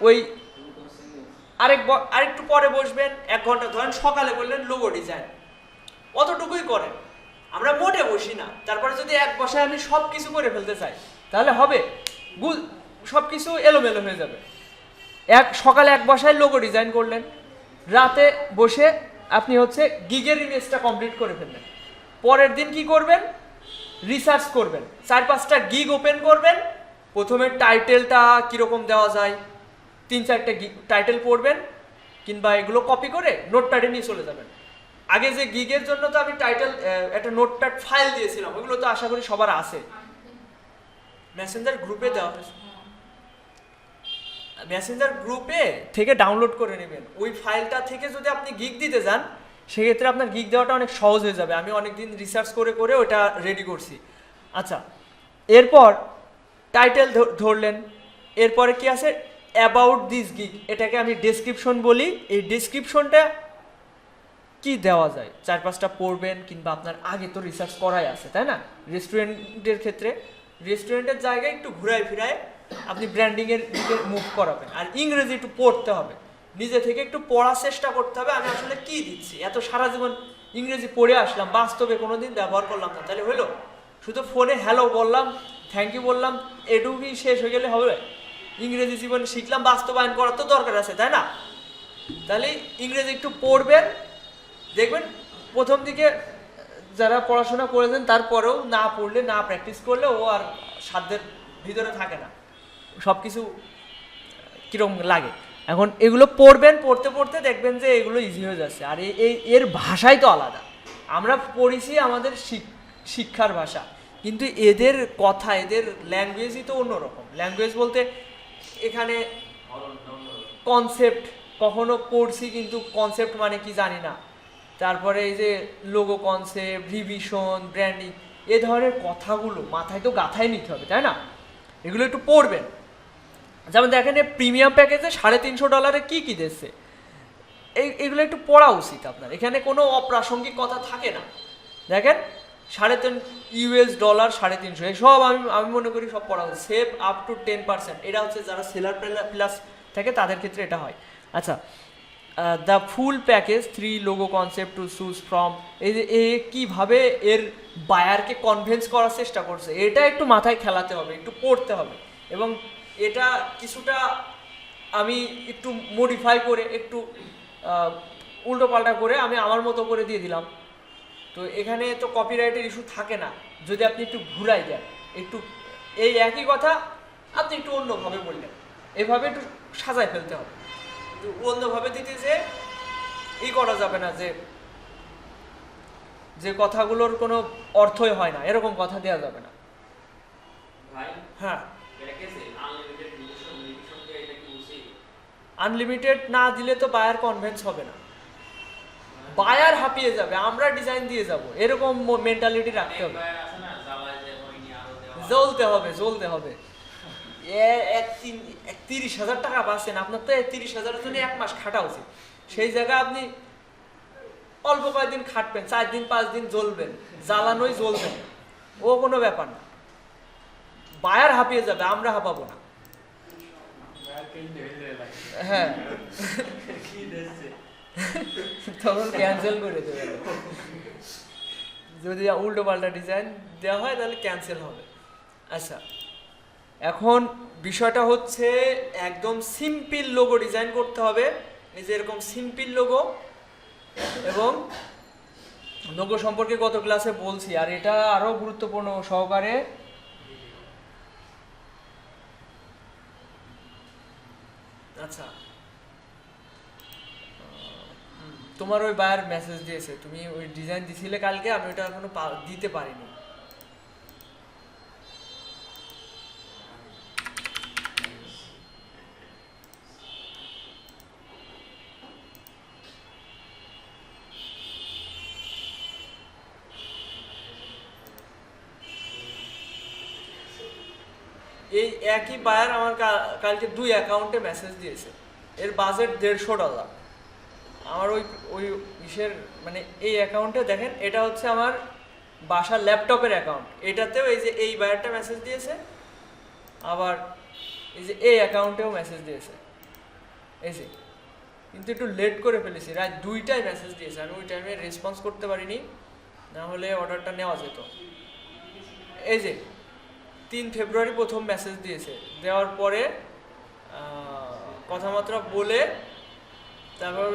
ওই আরেকটু পরে বসবেন, 1 ঘন্টা, ধরেন সকালে করলেন লোগো ডিজাইন, অতটুকুই করেন। আমরা মোটে বসি না। তারপরে যদি এক বসায় আমি সব কিছু করে ফেলতে চাই, তাহলে হবে সব কিছু এলোমেলো হয়ে যাবে। সকালে এক বসায় লোগো ডিজাইন করলেন, রাতে বসে আপনি হচ্ছে গিগের ইমেজটা কমপ্লিট করে ফেললেন। পরের দিন কি করবেন? রিসার্চ করবেন, 4-5টা গিগ ওপেন করবেন। প্রথমে টাইটেলটা কীরকম দেওয়া যায়, 3-4টে টাইটেল পড়বেন, কিংবা এগুলো কপি করে নোটপ্যাডে নিয়ে চলে যাবেন। আগে যে গিগের জন্য তো আমি টাইটেল একটা নোটপ্যাড ফাইল দিয়েছিলাম, ওগুলো তো আশা করি সবার আছে, মেসেঞ্জার গ্রুপে দেওয়া হয়েছে, মেসেঞ্জার গ্রুপে থেকে ডাউনলোড করে নেবেন। ওই ফাইলটা থেকে যদি আপনি গিগ দিতে যান সেক্ষেত্রে আপনার গিগ দেওয়াটা অনেক সহজ হয়ে যাবে। আমি অনেক দিন রিসার্চ করে করে ওটা রেডি করছি। আচ্ছা, এরপর টাইটেল ধরলেন, এরপরে কি আছে অ্যাবাউট দিস গিগ, এটাকে আমি ডেসক্রিপশন বলি। এই ডেসক্রিপশনটা কি দেওয়া যায়, 4-5টা পড়বেন, কিংবা আপনার আগে তো রিসার্চ করাই আছে, তাই না? রেস্টুরেন্টের ক্ষেত্রে রেস্টুরেন্টের জায়গায় একটু ঘুরায় ফিরায় আপনি ব্র্যান্ডিংয়ের দিকে মুভ করাবেন। আর ইংরেজি একটু পড়তে হবে, নিজে থেকে একটু পড়ার চেষ্টা করতে হবে, আমি আসলে কি দিচ্ছি। এত সারা জীবন ইংরেজি পড়ে আসলাম, বাস্তবে কোনোদিন ব্যবহার করলাম না, তাহলে হলো শুধু ফোনে হ্যালো বললাম, থ্যাংক ইউ বললাম, এটুকুই শেষ হয়ে গেলে হবে? ইংরেজি জীবনে শিখলাম, বাস্তবায়ন করার তো দরকার আছে, তাই না? তাহলে ইংরেজি একটু পড়বেন, দেখবেন প্রথম দিকে যারা পড়াশোনা করেছেন তারপরেও না পড়লে, না প্র্যাকটিস করলে ও আর সাধ্যের ভিতরে থাকে না, সব কিছু কীরকম লাগে। এখন এগুলো পড়বেন, পড়তে পড়তে দেখবেন যে এগুলো ইজি হয়ে যাচ্ছে। আর এর ভাষাই তো আলাদা, আমরা পড়েছি আমাদের শিক্ষার ভাষা, কিন্তু এদের কথা, এদের ল্যাঙ্গুয়েজই তো অন্যরকম। ল্যাঙ্গুয়েজ বলতে এখানে কনসেপ্ট, কখনো পড়ছি কিন্তু কনসেপ্ট মানে কি জানি না, তারপরে এই যে লোগো কনসেপ্ট, রিভিশন, ব্র্যান্ডিং, এ ধরনের কথাগুলো মাথায় তো গাথায় নিতে হবে, তাই না? এগুলো একটু পড়বেন। যেমন দেখেন প্রিমিয়াম প্যাকেজে $350 কি কি দিচ্ছে, এগুলো একটু পড়া উচিত আপনার। এখানে কোনো অপ্রাসঙ্গিক কথা থাকে না। দেখেন $350, $350, এসব আমি মনে করি সব পড়া উচিত। সেভ আপ টু 10%, এটা হচ্ছে যারা সেলার প্লাস থাকে তাদের ক্ষেত্রে এটা হয়। আচ্ছা, the full package 3 logo concept to choose from, এই যে কীভাবে এর বায়ারকে কনভিন্স করার চেষ্টা করছে, এটা একটু মাথায় খেলাতে হবে, একটু পড়তে হবে। এবং এটা কিছুটা আমি একটু মডিফাই করে, একটু উল্টো পাল্টা করে আমি আমার মতো করে দিয়ে দিলাম। তো এখানে তো কপিরাইটের ইস্যু থাকে না যদি আপনি একটু ঘুরাই দেন, একটু এই একই কথা আপনি একটু অন্যভাবে বললেন, এভাবে একটু সাজায় ফেলতে হবে। অন্যভাবে দিতে যে করা যাবে না যে কথাগুলোর কোনো অর্থই হয় না, এরকম কথা দেওয়া যাবে না। হ্যাঁ, আনলিমিটেড না দিলে তো বায়ার কনভিন্স হবে না, বায়ার হাঁপিয়ে যাবে, আমরা ডিজাইন দিয়ে যাব, এরকম মেন্টালিটি রাখতে হবে। জ্বলতে হবে। 30,000 টাকা পাচ্ছেন, আপনার তো 30,000-এর জন্য 1 মাস খাটা উচিত। সেই জায়গায় আপনি অল্প কয়েকদিন খাটবেন, 4 দিন 5 দিন জ্বলবেন, জ্বালানোই জ্বলবেন, ও কোনো ব্যাপার না। বায়ার হাঁপিয়ে যাবে, আমরা হাঁপাবো না। হ্যাঁ, তখন ক্যান্সেল করে দেবে। যদি উল্টো পাল্টা ডিজাইন দেওয়া হয় তাহলে ক্যান্সেল হবে। আচ্ছা, এখন বিষয়টা হচ্ছে একদম সিম্পল লোগো ডিজাইন করতে হবে। এই যে এরকম সিম্পল লোগো, এবং লোগো সম্পর্কে গত ক্লাসে বলছি, আর এটা আরো গুরুত্বপূর্ণ সহকারে। আচ্ছা, তোমার ওই বায়ার মেসেজ দিয়েছে, তুমি ওই ডিজাইন দিছিলে কালকে, আমি ওটা এখনো দিতে পারিনি। এই একই বায়ার আমার কালকে 2 অ্যাকাউন্টে মেসেজ দিয়েছে, এর বাজেট $150। আমার ওই ইসের মানে এই অ্যাকাউন্টে দেখেন, এটা হচ্ছে আমার বাসার ল্যাপটপের অ্যাকাউন্ট, এটাতেও এই যে এই বায়ারটা মেসেজ দিয়েছে, আবার এই যে এই অ্যাকাউন্টেও মেসেজ দিয়েছে। এই যে কিন্তু একটু লেট করে ফেলেছি, রাত 2টায় মেসেজ দিয়েছে, আমি ওই টাইমে রেসপন্স করতে পারিনি, না হলে অর্ডারটা নেওয়া যেত। এই যে 3 ফেব্রুয়ারি প্রথম মেসেজ দিয়েছে, দেওয়ার পরে কথাবার্তা বলে তারপর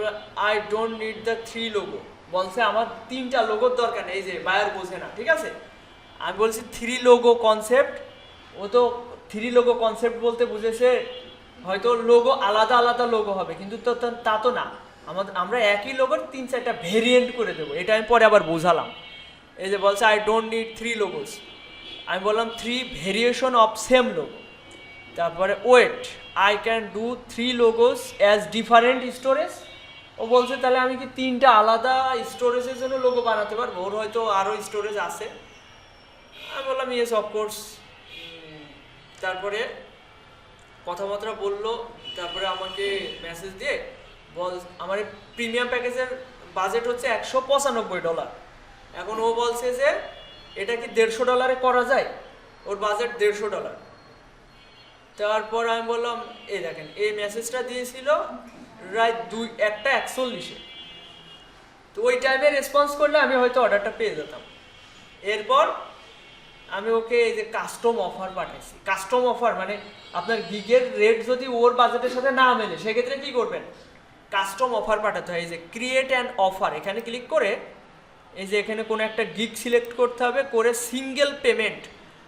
I don't need the 3 logo বলছে, আমার 3টা লোগোর দরকার নেই। এই যে বায়ার বোঝে না, ঠিক আছে, আমি বলছি 3 লোগো কনসেপ্ট, ও তো 3 লোগো কনসেপ্ট বলতে বুঝেছে হয়তো লোগো আলাদা আলাদা লোগো হবে, কিন্তু তো তা তো না, আমরা একই লোগোর 3-4টা ভেরিয়েন্ট করে দেবো, এটা আমি পরে আবার বোঝালাম। এই যে বলছে আই ডোন্ট নিড 3 লোগোস, আমি বললাম 3 ভেরিয়েশন অফ সেম লোগো। তারপরে wait, I can do 3 logos as different storage. ও বলছে তাহলে আমি কি 3টা আলাদা স্টোরেজের জন্য লোগো বানাতে পারবো, ওর হয়তো আরও স্টোরেজ আছে। আমি বললাম ইয়েস অফকোর্স। তারপরে কথাবার্তা বললো, তারপরে আমাকে মেসেজ দিয়ে আমার প্রিমিয়াম প্যাকেজের বাজেট হচ্ছে $195। এখন ও বলছে যে এটা কি $150 করা যায়, ওর বাজেট $150। তারপর আমি বললাম এই দেখেন, এই মেসেজটা দিয়েছিল রাত 1:41। তো ওই টাইমে রেসপন্স করলে আমি হয়তো অর্ডারটা পেয়ে যেতাম। এরপর আমি ওকে এই যে কাস্টম অফার পাঠাইছি। কাস্টম অফার মানে আপনার গিগের রেট যদি ওর বাজেটের সাথে না মেলে সেক্ষেত্রে কি করবেন, কাস্টম অফার পাঠাতে হয়। এই যে ক্রিয়েট অ্যান অফার, এখানে ক্লিক করে এই যে এখানে কোনো একটা গিগ সিলেক্ট করতে হবে, করে সিঙ্গেল পেমেন্ট,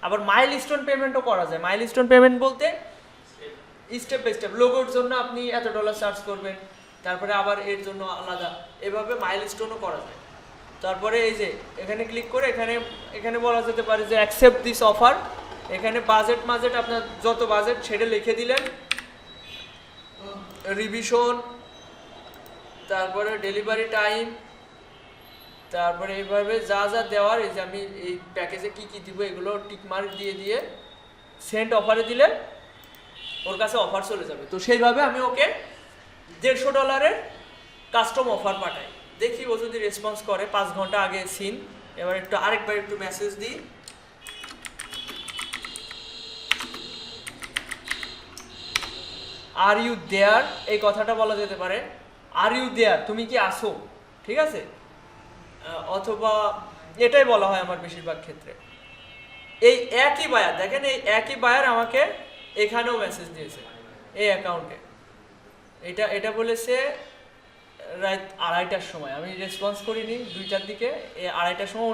আবার মাইলস্টোন পেমেন্টও করা যায়। মাইলস্টোন পেমেন্ট বলতে স্টেপ বাই স্টেপ, লোগোর জন্য আপনি $এত চার্জ করবেন, তারপরে আবার এর জন্য আলাদা, এভাবে মাইলস্টোনও করা যায়। তারপরে এই যে এখানে ক্লিক করে এখানে বলা যেতে পারে যে অ্যাকসেপ্ট দিস অফার। এখানে বাজেট আপনার যত বাজেট সেটা লিখে দিলেন, রিভিশন, তারপরে ডেলিভারি টাইম, তারপরে এইভাবে যা যা দেওয়ার, এই যে আমি এই প্যাকেজে কি কি দিব এগুলো টিকমার্ক দিয়ে সেন্ড অফারে দিলে ওর কাছে অফার চলে যাবে। তো সেইভাবে আমি ওকে $150 কাস্টম অফার পাঠাই। দেখি ও যদি রেসপন্স করে। 5 ঘন্টা আগে সিন। এবার আরেকবার একটু মেসেজ দিই। আর ইউ দেয়ার, এই কথাটা বলা যেতে পারে, আর ইউ দেয়ার, তুমি কি আসো, ঠিক আছে। অথবা এটাই বলা হয় আমার বেশিরভাগ ক্ষেত্রে। এই একই বায়ার দেখেন, এই একই বায়ার আমাকে এখানেও মেসেজ দিয়েছে এই অ্যাকাউন্টে। এটা বলেছে রাত 2:30টার সময়, আমি রেসপন্স করিনি 2টার দিকে। এই 2:30টার সময়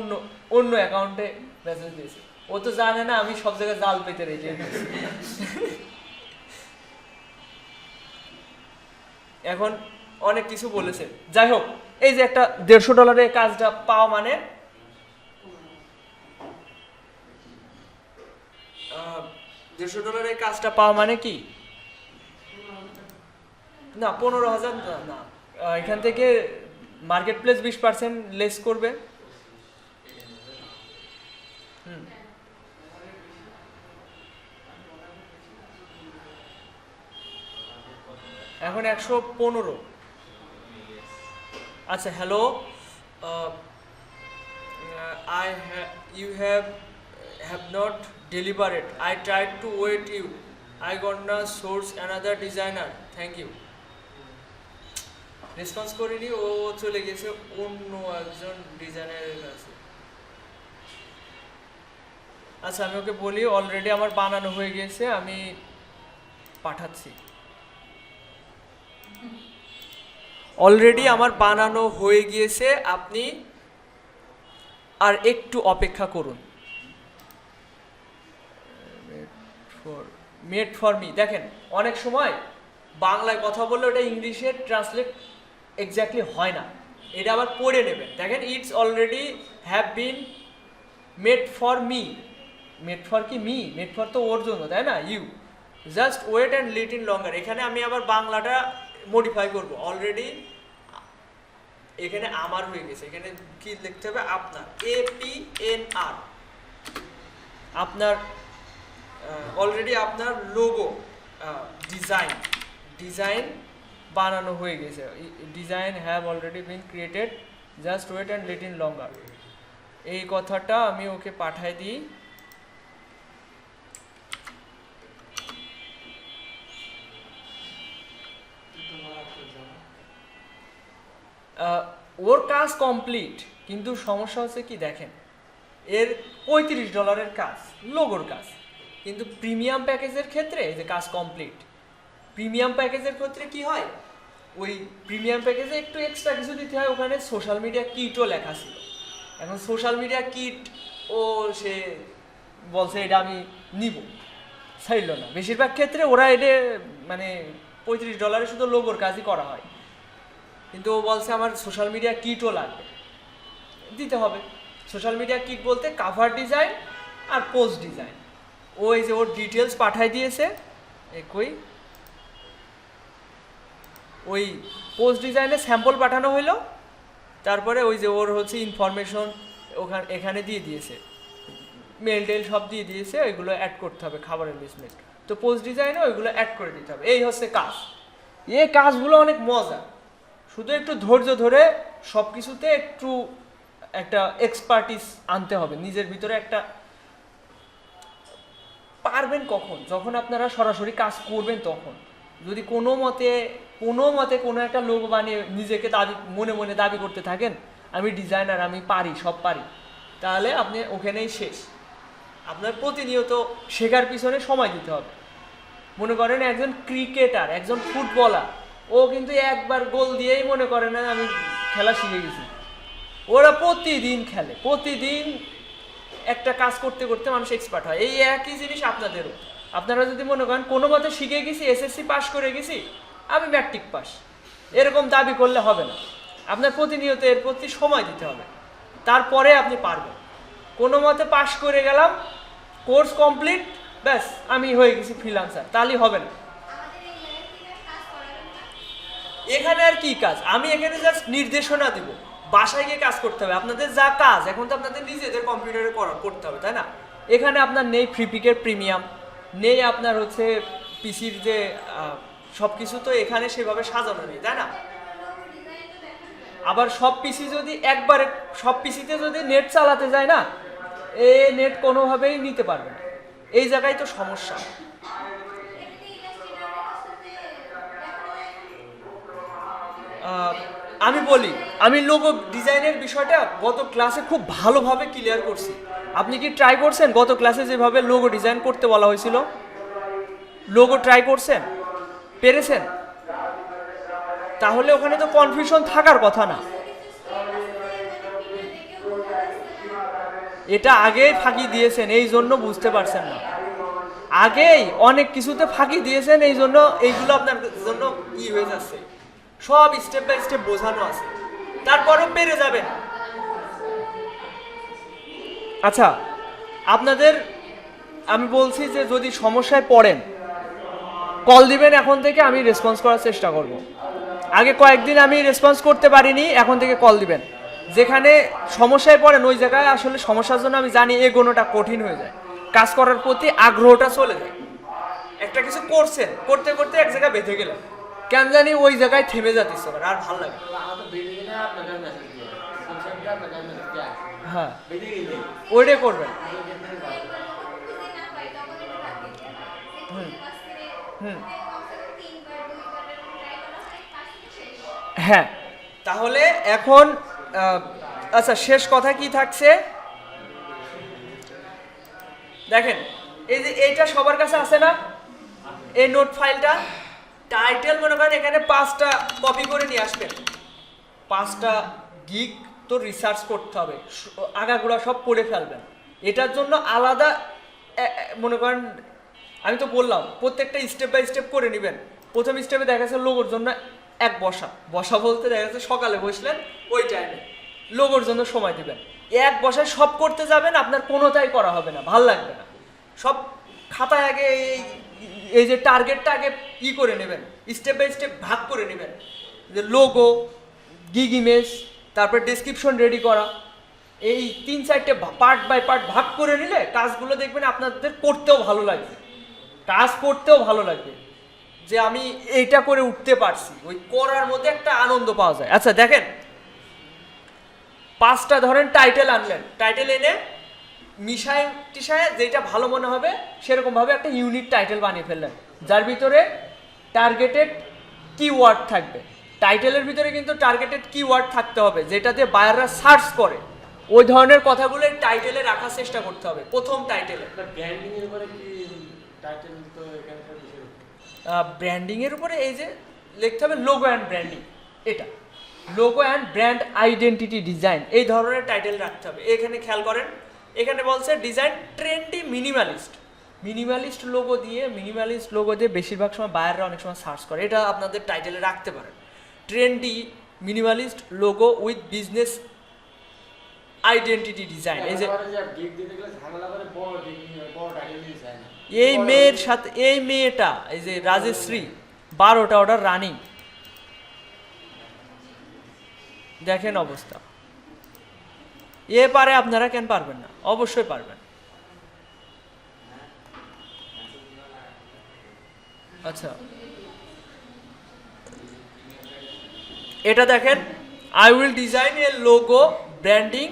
অন্য অ্যাকাউন্টে মেসেজ দিয়েছে। ও তো জানে না আমি সব জায়গায় জাল পেতে রেখে এখন অনেক কিছু বলেছে। যাই হোক, এই যে একটা $150 কাজটা পাওয়া মানে $150 কাজটা পাওয়া মানে কি না, 15,000 না, এখান থেকে মার্কেট প্লেস 20% লেস করবে। এখন 115। আচ্ছা, hello, you have not delivered. I tried to wait you. I gonna source another designer. Thank you. Response করিনি, ও চলে গেছে অন্য একজন ডিজাইনারের কাছে। আচ্ছা, আমি ওকে বলি অলরেডি আমার বানানো হয়ে গেছে, আমি পাঠাচ্ছি। অলরেডি আমার বানানো হয়ে গিয়েছে, আপনি আর একটু অপেক্ষা করুন। মেড ফর মি, দেখেন অনেক সময় বাংলায় কথা বললে ওটা ইংলিশে ট্রান্সলেট এক্স্যাক্টলি হয় না, এটা আবার পড়ে নেবেন। দেখেন it's already have been made for me. Made for কি মি, মেড ফর তো ওর জন্য, তাই না, you just wait and little longer. এখানে আমি আবার বাংলাটা মডিফাই করব। অলরেডি এখানে আমার হয়ে গেছে, এখানে কি লিখতে হবে, আপনার, APNR, আপনার অলরেডি আপনার লোগো ডিজাইন বানানো হয়ে গেছে। Design have already been created, just wait and little longer. এই কথাটা আমি ওকে পাঠাই দিই। ওর কাজ কমপ্লিট, কিন্তু সমস্যা হচ্ছে কি দেখেন, এর $35 কাজ, লোগোর কাজ, কিন্তু প্রিমিয়াম প্যাকেজের ক্ষেত্রে এই যে কাজ কমপ্লিট। প্রিমিয়াম প্যাকেজের ক্ষেত্রে কি হয়, ওই প্রিমিয়াম প্যাকেজে একটু এক্সট্রা কিছু দিতে হয়, ওখানে সোশ্যাল মিডিয়া কিটও লেখা ছিল। এখন সোশ্যাল মিডিয়া কিট ও সে বলছে এটা আমি নিব, ছাড়ল না। বেশিরভাগ ক্ষেত্রে ওরা এটা মানে $35 শুধু লোগোর কাজই করা হয়। কিন্তু ও বলছে আমার সোশ্যাল মিডিয়া কিটও লাগবে, দিতে হবে। সোশ্যাল মিডিয়া কিট বলতে কাভার ডিজাইন আর পোস্ট ডিজাইন। ওই যে ওর ডিটেলস পাঠাই দিয়েছে, একই ওই পোস্ট ডিজাইনে স্যাম্পল পাঠানো হইলো, তারপরে ওই যে ওর হচ্ছে ইনফরমেশন এখানে দিয়ে দিয়েছে, মেল টেল সব দিয়ে দিয়েছে, ওইগুলো অ্যাড করতে হবে খাবারের লিস্টমেন্ট। তো পোস্ট ডিজাইনে ওইগুলো অ্যাড করে দিতে হবে। এই হচ্ছে কাজ। এই কাজগুলো অনেক মজা, শুধু একটু ধৈর্য ধরে সব কিছুতে একটু একটা এক্সপার্টিস আনতে হবে নিজের ভিতরে। একটা পারবেন কখন? যখন আপনারা সরাসরি কাজ করবেন তখন। যদি কোনো মতে কোনো একটা লোক বানিয়ে নিজেকে মনে মনে দাবি করতে থাকেন আমি ডিজাইনার, আমি পারি, সব পারি, তাহলে আপনি ওখানেই শেষ। আপনার প্রতিনিয়ত শেখার পিছনে সময় দিতে হবে। মনে করেন একজন ক্রিকেটার, একজন ফুটবলার, ও কিন্তু একবার গোল দিয়েই মনে করে না আমি খেলা শিখে গেছি। ওরা প্রতিদিন খেলে, প্রতিদিন একটা কাজ করতে করতে মানুষ এক্সপার্ট হয়। এই একই জিনিস আপনাদেরও। আপনারা যদি মনে করেন কোনো মতে শিখে গেছি, এসএসসি পাস করে গেছি, আমি ম্যাট্রিক পাস, এরকম দাবি করলে হবে না। আপনার প্রতিনিয়ত এর প্রতি সময় দিতে হবে, তারপরে আপনি পারবেন। কোনো মতে পাস করে গেলাম, কোর্স কমপ্লিট, ব্যাস আমি হয়ে গেছি ফ্রিল্যান্সার, তাহলেই হবে না। এখানে আর কি কাজ? আমি এখানে জাস্ট নির্দেশনা দিব, বাসায় গিয়ে কাজ করতে হবে। আপনাদের যা কাজ এখন তো আপনাদের নিজেদের কম্পিউটারে করতে হবে, তাই না? এখানে আপনার নেই ফ্রিপিকের প্রিমিয়াম, নেই আপনার হচ্ছে পিসির যে সব কিছু, তো এখানে সেভাবে সাজানো নেই, তাই না? আবার সব পিসি যদি একবারে সব পিসিতে যদি নেট চালাতে যায় না, এই নেট কোনোভাবেই নিতে পারবে না। এই জায়গায় তো সমস্যা। আমি বলি, আমি লোগো ডিজাইনের বিষয়টা গত ক্লাসে খুব ভালোভাবে ক্লিয়ার করছি। আপনি কি ট্রাই করছেন? গত ক্লাসে যেভাবে লোগো ডিজাইন করতে বলা হয়েছিল, লোগো ট্রাই করছেন, পেরেছেন? তাহলে ওখানে তো কনফিউশন থাকার কথা না। এটা আগেই ফাঁকি দিয়েছেন, এই জন্য বুঝতে পারছেন না। আগেই অনেক কিছুতে ফাঁকি দিয়েছেন, এই জন্য এইগুলো আপনার জন্য হয়ে যাচ্ছে। সব স্টেপ বাই স্টেপ বোঝানো আছে, তারপরেও পেরে যাবেন। আচ্ছা, আপনাদের আমি বলছি যে যদি সমস্যায় পড়েন কল দিবেন, এখন থেকে আমি রেসপন্স করার চেষ্টা করব। আগে কয়েকদিন আমি রেসপন্স করতে পারিনি, এখন থেকে কল দিবেন। যেখানে সমস্যায় পড়েন ওই জায়গায় আসলে সমস্যার জন্য আমি জানি এগোনোটা কঠিন হয়ে যায়, কাজ করার প্রতি আগ্রহটা চলে যায়। একটা কিছু করছেন, করতে করতে এক জায়গায় বেঁধে গেলেন, কেন জানি ওই জায়গায় থেমে যাচ্ছে, আর ভালো লাগে। হ্যাঁ, ওইটাই করবেন। হ্যাঁ, তাহলে এখন আচ্ছা, শেষ কথা কি থাকছে দেখেন। এই যে এইটা সবার কাছে আছে না, এই নোট ফাইলটা, টাইটেল মনে করেন এখানে 5টা কপি করে নিয়ে আসবেন। 5টা গিগ তো রিসার্চ করতে হবে, আগাগোড়া সব পড়ে ফেলবেন। এটার জন্য আলাদা মনে করেন, আমি তো বললাম প্রত্যেকটা স্টেপ বাই স্টেপ করে নেবেন। প্রথম স্টেপে দেখা যাচ্ছে লোগোর জন্য এক বসা বলতে দেখা যাচ্ছে সকালে বসলেন, ওই টাইমে লোগোর জন্য সময় দিবেন। এক বসায় সব করতে যাবেন, আপনার কোনোটাই করা হবে না, ভাল লাগবে না। সব খাতায় আগে এই যে টার্গেটটা আগে করে নেবেন, স্টেপ বাই স্টেপ ভাগ করে নেবেন। যে লোগো, গিগ ইমেজ, তারপর ডেসক্রিপশন রেডি করা, এই 3-4টে পার্ট বাই পার্ট ভাগ করে নিলে কাজগুলো দেখবেন আপনাদের করতেও ভালো লাগবে, কাজ করতেও ভালো লাগবে, যে আমি এইটা করে উঠতে পারছি। ওই করার মধ্যে একটা আনন্দ পাওয়া যায়। আচ্ছা দেখেন, 5টা ধরেন টাইটেল আনলেন, টাইটেল এনে মিশায় টিশায় যেটা ভালো মনে হবে সেরকমভাবে একটা ইউনিক টাইটেল বানিয়ে ফেললেন, যার ভিতরে টার্গেটেড কিওয়ার্ড থাকবে। টাইটেলের ভিতরে কিন্তু টার্গেটেড কিওয়ার্ড থাকতে হবে, যেটাতে বায়াররা সার্চ করে। ওই ধরনের কথাগুলো টাইটেলে রাখার চেষ্টা করতে হবে প্রথম টাইটেলে। ব্র্যান্ডিংয়ের উপরে এই যে লিখতে হবে লোগো অ্যান্ড ব্র্যান্ডিং, এটা logo and brand identity design, এই ধরনের টাইটেল রাখতে হবে। এখানে খেয়াল করেন, এখানে বলছে ডিজাইন ট্রেন্ডি মিনিমালিস্ট লোগো দিয়ে বেশিরভাগ সময় বায়াররা অনেক সময় সার্চ করে, এটা আপনাদের টাইটেলে রাখতে পারেন। Trendy minimalist logo with business identity design. এই যে গিগ দিতে গেলে ঝামেলা করে বড় গিগ নিয়ে বড় টাইটেল নিয়ে যায় না। এই মেয়ের সাথে এই মেয়েটা এই যে রাজশ্রী 12টা অর্ডার রানিং, দেখেন অবস্থা। এ পারে, আপনারা কেন পারবেন না? অবশ্যই পারবেন। আচ্ছা, এটা দেখেন, I will design A logo branding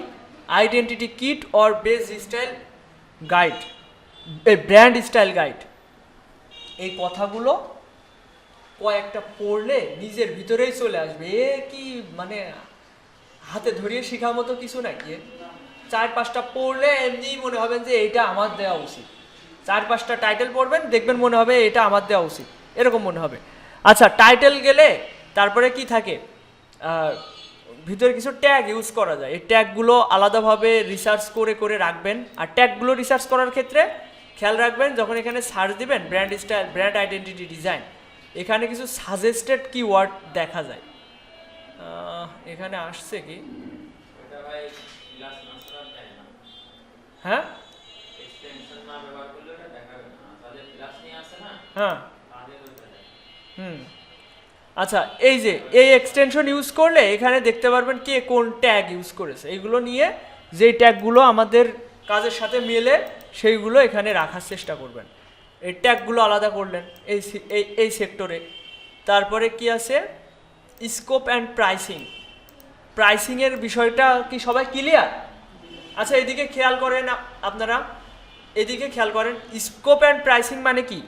identity kit or base style guide, A brand style guide. এই কথাগুলো কয়েকটা পড়লে নিজের ভিতরেই চলে আসবে। এ কি মানে হাতে ধরিয়ে শেখার মতো কিছু নাকি? 4-5টা পড়লে এমনিই মনে হবেন যে এইটা আমার দেওয়া উচিত। 4-5টা টাইটেল পড়বেন, দেখবেন মনে হবে এটা আমার দেওয়া উচিত, এরকম মনে হবে। আচ্ছা, টাইটেল গেলে তারপরে কি থাকে, ভিতরে কিছু ট্যাগ ইউজ করা যায়। এই ট্যাগগুলো আলাদাভাবে রিসার্চ করে করে রাখবেন। আর ট্যাগগুলো রিসার্চ করার ক্ষেত্রে খেয়াল রাখবেন, যখন এখানে সার্চ দিবেন brand style, brand identity design, এখানে কিছু সাজেস্টেড কিওয়ার্ড দেখা যায়। এখানে আসছে কি? হ্যাঁ হ্যাঁ আচ্ছা, এই যে এই এক্সটেনশন ইউজ করলে এখানে দেখতে পারবেন কে কোন ট্যাগ ইউজ করেছে। এইগুলো নিয়ে যেই ট্যাগগুলো আমাদের কাজের সাথে মেলে সেইগুলো এখানে রাখার চেষ্টা করবেন। এই ট্যাগগুলো আলাদা করলেন এই সেক্টরে। তারপরে কি আছে, স্কোপ অ্যান্ড প্রাইসিং। প্রাইসিংয়ের বিষয়টা কি সবাই ক্লিয়ার? আচ্ছা, এদিকে খেয়াল করেন আপনারা, এদিকে খেয়াল করেন, স্কোপ অ্যান্ড প্রাইসিং মানে কি?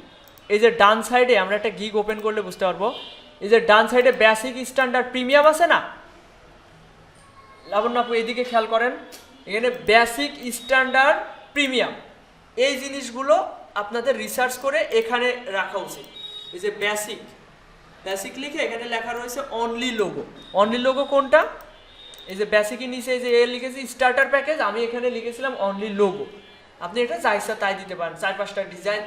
এই যে ডান সাইডে আমরা একটা গিগ ওপেন করলে বুঝতে পারবো, এই যে ডান সাইডে বেসিক, স্ট্যান্ডার্ড, প্রিমিয়াম আছে না? লাবণ্য আপু এদিকে খেয়াল করেন, এখানে বেসিক, স্ট্যান্ডার্ড, প্রিমিয়াম, এই জিনিসগুলো আপনাদের রিসার্চ করে এখানে রাখা উচিত। এই যে বেসিক, বেসিক লিখে এখানে লেখা রয়েছে অনলি লোগো। অনলি লোগো কোনটা? এই যে বেসিকের নিচে এই যে এ লিখেছি স্টার্টার প্যাকেজ, আমি এখানে লিখেছিলাম অনলি লোগো। আপনি এটা যা ইচ্ছা তাই দিতে পারেন। 4-5টা ডিজাইন,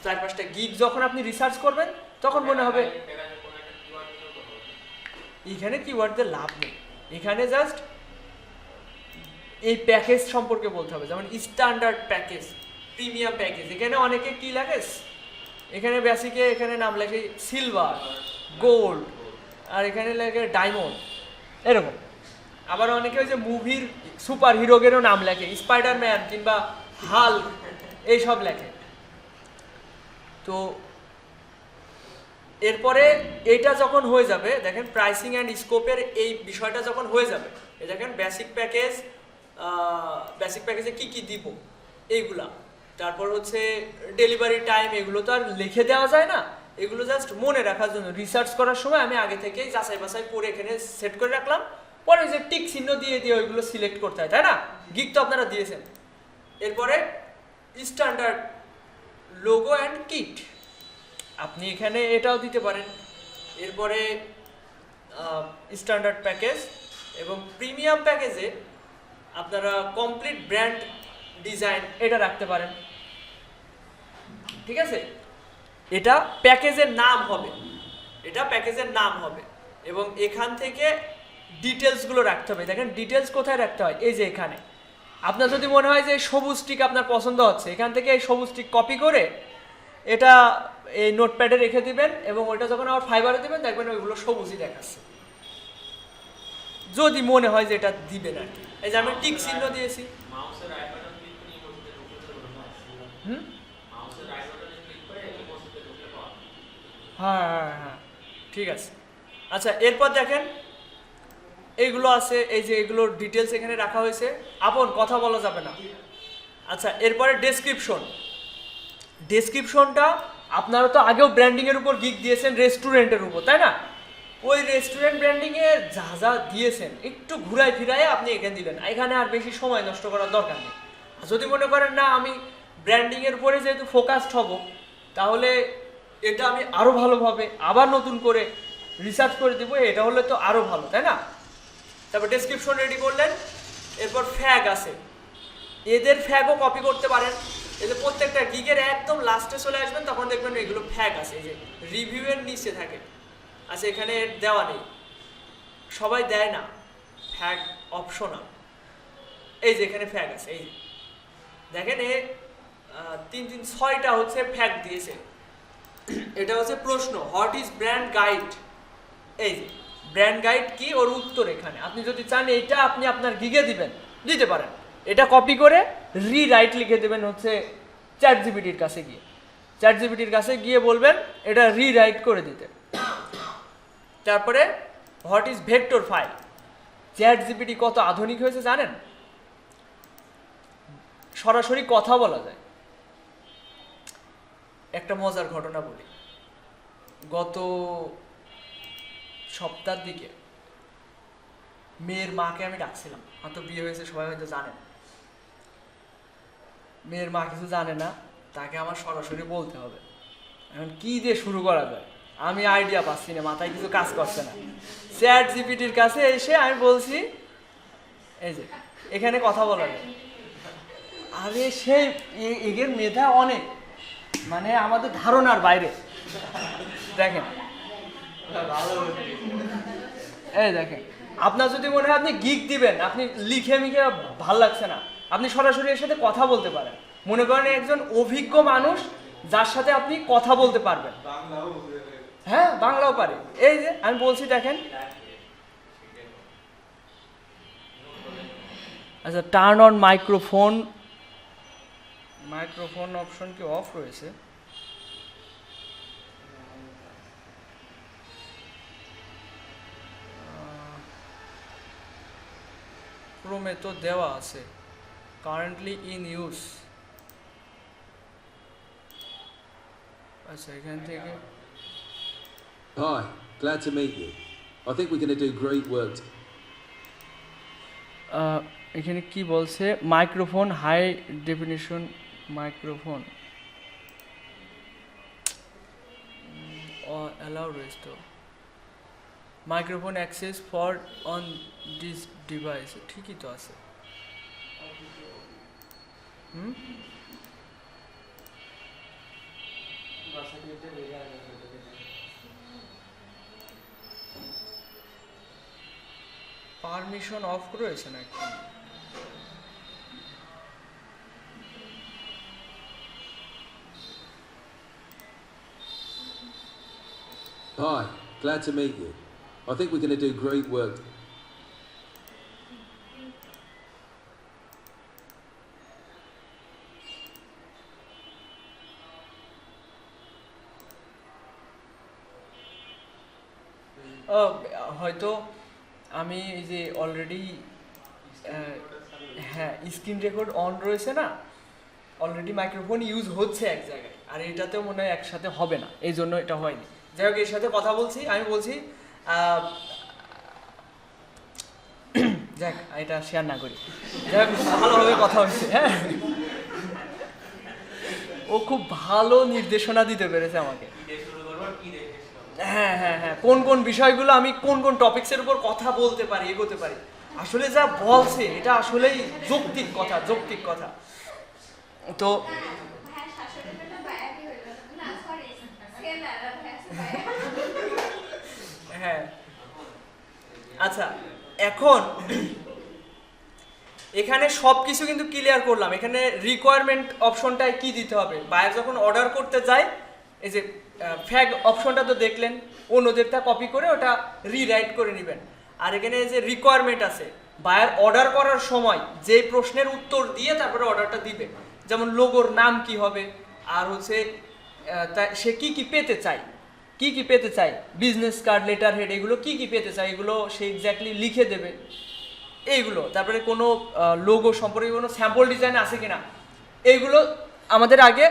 4-5টা গিগ যখন আপনি রিসার্চ করবেন তখন মনে হবে এখানে কিওয়ার্ডদের লাভ নেই। এখানে জাস্ট এই প্যাকেজ সম্পর্কে বলতে হবে, যেমন স্ট্যান্ডার্ড প্যাকেজ, প্রিমিয়াম প্যাকেজ। এখানে অনেকে কি লেখে, এখানে বেসিকে এখানে নাম লেখে সিলভার, গোল্ড, আর এখানে লেখে ডায়মন্ড, এরকম। আবার অনেকে ওই যে মুভির সুপার হিরোগেরও নাম লেখে, স্পাইডারম্যান কিংবা হাল্ক, এইসব লেখে। তো এরপরে এইটা যখন হয়ে যাবে, দেখেন প্রাইসিং অ্যান্ড স্কোপের এই বিষয়টা যখন হয়ে যাবে, এই দেখেন বেসিক প্যাকেজ, বেসিক প্যাকেজে কি কি দিব এইগুলা, তারপর হচ্ছে ডেলিভারি টাইম, এগুলো তো আর লিখে দেওয়া যায় না, এগুলো জাস্ট মনে রাখার জন্য রিসার্চ করার সময় আমি আগে থেকেই যাচাই বাছাই করে এখানে সেট করে রাখলাম। পরে যে টিক চিহ্ন দিয়ে দিয়ে ওইগুলো সিলেক্ট করতে হয়, তাই না? গিগ তো আপনারা দিয়েছেন। এরপরে স্ট্যান্ডার্ড লোগো অ্যান্ড কিট, আপনি এখানে এটাও দিতে পারেন। এরপরে স্ট্যান্ডার্ড প্যাকেজ এবং প্রিমিয়াম প্যাকেজে আপনারা কমপ্লিট ব্র্যান্ড ডিজাইন এটা রাখতে পারেন। ঠিক আছে, এটা প্যাকেজের নাম হবে, এটা প্যাকেজের নাম হবে। এবং এখান থেকে ডিটেলসগুলো রাখতে হবে। দেখেন ডিটেলস কোথায় রাখতে হয়, এই যে এখানে। আপনার যদি মনে হয় যে সবুজ টিক আপনার পছন্দ হচ্ছে, এখান থেকে এই সবুজ টিক কপি করে এটা এই নোটপ্যাডে রেখে দিবেন, এবং ওইটা যখন আবার ফাইবারে দিবেন দেখবেন ওইগুলো সবুজই দেখাচ্ছে, যদি মনে হয় যে এটা দিবেন আর কি। এই যে আমি টিক চিহ্ন দিয়েছি। হ্যাঁ হ্যাঁ হ্যাঁ, ঠিক আছে। আচ্ছা, এরপর দেখেন এইগুলো আছে, এই যে এগুলোর ডিটেলস এখানে রাখা হয়েছে। আপন কথা বলা যাবে না। আচ্ছা, এরপরে ডেসক্রিপশন। ডেসক্রিপশনটা আপনারা তো আগেও ব্র্যান্ডিংয়ের উপর গিগ দিয়েছেন রেস্টুরেন্টের উপর, তাই না? ওই রেস্টুরেন্ট ব্র্যান্ডিংয়ে যা যা দিয়েছেন একটু ঘুরাই ফিরাই আপনি এখানে দিলেন, এখানে আর বেশি সময় নষ্ট করার দরকার নেই। যদি মনে করেন না আমি ব্র্যান্ডিংয়ের উপরে যেহেতু ফোকাসড হব, তাহলে এটা আমি আরও ভালোভাবে আবার নতুন করে রিসার্চ করে দিব, এটা হলে তো আরও ভালো, তাই না? তারপর ডেসক্রিপশন রেডি করলেন। এরপর ফ্যাগ আছে, এদের ফ্যাগও কপি করতে পারেন। এদের প্রত্যেকটা গিগের একদম লাস্টে চলে আসবেন, তখন দেখবেন এগুলো ফ্যাগ আছে, এই যে রিভিউয়ের নিচে থাকে। আচ্ছা, এখানে দেওয়া নেই, সবাই দেয় না, ফ্যাগ অপশনাল। এই যে এখানে ফ্যাগ আছে, এই যে দেখেন 3-6টা হচ্ছে ফ্যাগ দিয়েছে। এটা হচ্ছে প্রশ্ন, হোয়াট ইজ ব্র্যান্ড গাইড। এই যে ব্র্যান্ড গাইড কি, ওর উত্তর এখানে। আপনি যদি চান এইটা আপনি আপনার গিগে দিতে পারেন। এটা কপি করে রিরাইট লিখে দেবেন হচ্ছে চ্যাট জিপিটির কাছে গিয়ে। চ্যাট জিপিটির কাছে গিয়ে বলবেন এটা রিরাইট করে দিতে। তারপরে what is vector file. Chat GPT কত আধুনিক হয়েছে জানেন, সরাসরি কথা বলা যায়। একটা মজার ঘটনা বলি, গত সপ্তাহের দিকে মেয়ের মাকে আমি ডাকছিলাম, আমার তো বিয়ে হয়েছে সবাই হয়তো জানেন। মেয়ের মা কিছু জানে না, তাকে আমার সরাসরি বলতে হবে। এখন কি দিয়ে শুরু করা যায় আমি আইডিয়া পাচ্ছি না, মাথায় কিছু কাজ করছে না। চ্যাট জিপিটির কাছে এসে আমি বলছি এই যে এখানে কথা বলা যায়। আরে সেই এগের মেধা অনেক, মানে আমাদের ধারণার বাইরে। দেখেন এই দেখেন, আপনার যদি মনে হয় আপনি গিগ দিবেন, আপনি লিখে মিখে ভাল লাগছে না, আপনি সরাসরি এর সাথে কথা বলতে পারেন। মনে করেন একজন অভিজ্ঞ মানুষ যার সাথে আপনি কথা বলতে পারবেন। হ্যাঁ, বাংলাও পারে। এই যে আমি বলছি দেখেন, আচ্ছা টার্ন অন মাইক্রোফোন অপশন কি অফ রয়েছে? ক্রোমে তো দেওয়া আছে, কারেন্টলি ইন ইউজ। আচ্ছা এখান থেকে Hi, glad to meet you. I think we're going to do great work. এখানে কি বলছে, microphone high definition microphone allow রেস্টো microphone access for on this device. ঠিকই তো আছে। পারমিশন অফ রয়েছে নাকি? Hi, glad to meet you. I think we're going to do great work. হয়তো আমি এই যে অলরেডি হ্যাঁ স্ক্রিন রেকর্ড অন রয়েছে না, অলরেডি মাইক্রোফোন ইউজ হচ্ছে এক জায়গায়, আর এটাতেও মনে হয় একসাথে হবে না, এই জন্য এটা হয়নি। যাই হোক, এর সাথে কথা বলছি, আমি বলছি যাক এটা শেয়ার না করি। যাই হোক, ভালোভাবে কথা হচ্ছে। হ্যাঁ, ও খুব ভালো নির্দেশনা দিতে পেরেছে আমাকে। হ্যাঁ হ্যাঁ হ্যাঁ, কোন কোন বিষয়গুলো আমি কোন কোন টপিকসের উপর কথা বলতে পারি, এগোতে পারি। আসলে যা বলছে এটা আসলেই যৌক্তিক কথা। তো হ্যাঁ, আচ্ছা এখন এখানে সব কিছু কিন্তু ক্লিয়ার করলাম। এখানে রিকোয়ারমেন্ট অপশনটায় কি দিতে হবে, বায়ার যখন অর্ডার করতে যায়, এই যে ফ্যাগ অপশনটা তো দেখলেন, অন্যদেরটা কপি করে ওটা রিরাইট করে নেবেন। আর এখানে যে রিকোয়ারমেন্ট আছে, বায়ার অর্ডার করার সময় যে প্রশ্নের উত্তর দিয়ে তারপরে অর্ডারটা দিবে, যেমন লোগোর নাম কি হবে, আর হচ্ছে সে কি পেতে চায়, বিজনেস কার্ড, লেটার হেড, এগুলো কি পেতে চায়, এগুলো সে এক্স্যাক্টলি লিখে দেবে এইগুলো। তারপরে কোনো লোগো সম্পর্কে কোনো স্যাম্পল ডিজাইন আছে কিনা, এইগুলো আমাদের আগে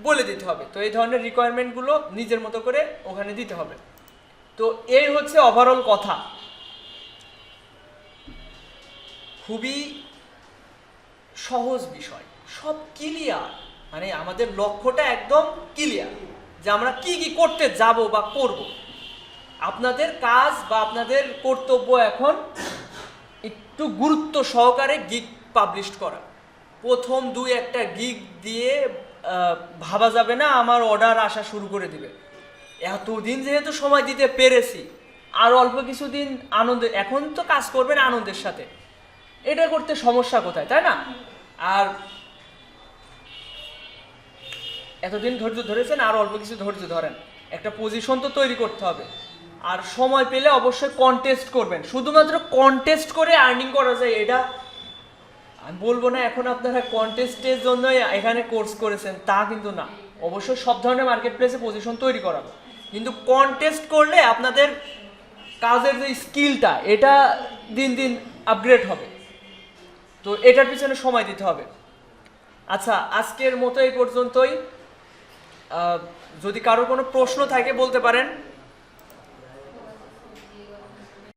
বলে দিতে হবে। তো এই ধরনের রিকোয়ারমেন্টগুলো নিজের মতো করে ওখানে দিতে হবে। তো এই হচ্ছে ওভারঅল কথা, খুবই সহজ বিষয়, সব ক্লিয়ার, মানে আমাদের লক্ষ্যটা একদম ক্লিয়ার যে আমরা কি করতে যাব বা করব। আপনাদের কাজ বা আপনাদের কর্তব্য এখন একটু গুরুত্ব সহকারে গিগ পাবলিশ করা। প্রথম 2-1টা গিগ দিয়ে ভাবা যাবে না আমার অর্ডার আসা শুরু করে দিবে। এতদিন যেহেতু সময় দিতে পেরেছি, আর অল্প কিছুদিন আনন্দ, এখন তো কাজ করবেন আনন্দের সাথে, এটা করতে সমস্যা কোথায়, তাই না? আর এতদিন ধৈর্য ধরেছেন, আর অল্প কিছু ধৈর্য ধরেন, একটা পজিশন তো তৈরি করতে হবে। আর সময় পেলে অবশ্যই কন্টেস্ট করবেন, শুধুমাত্র কন্টেস্ট করে আর্নিং করা যায় এটা আমি বলবো না এখন আপনারা কন্টেস্টের জন্য এখানে কোর্স করেছেন, তা কিন্তু না। অবশ্যই সব ধরনের মার্কেট প্লেসে পজিশন তৈরি করাবো, কিন্তু কন্টেস্ট করলে আপনাদের কাজের যে স্কিলটা এটা দিন দিন আপগ্রেড হবে, তো এটার পিছনে সময় দিতে হবে। আচ্ছা, আজকের মতো এই পর্যন্তই। যদি কারোর কোনো প্রশ্ন থাকে বলতে পারেন।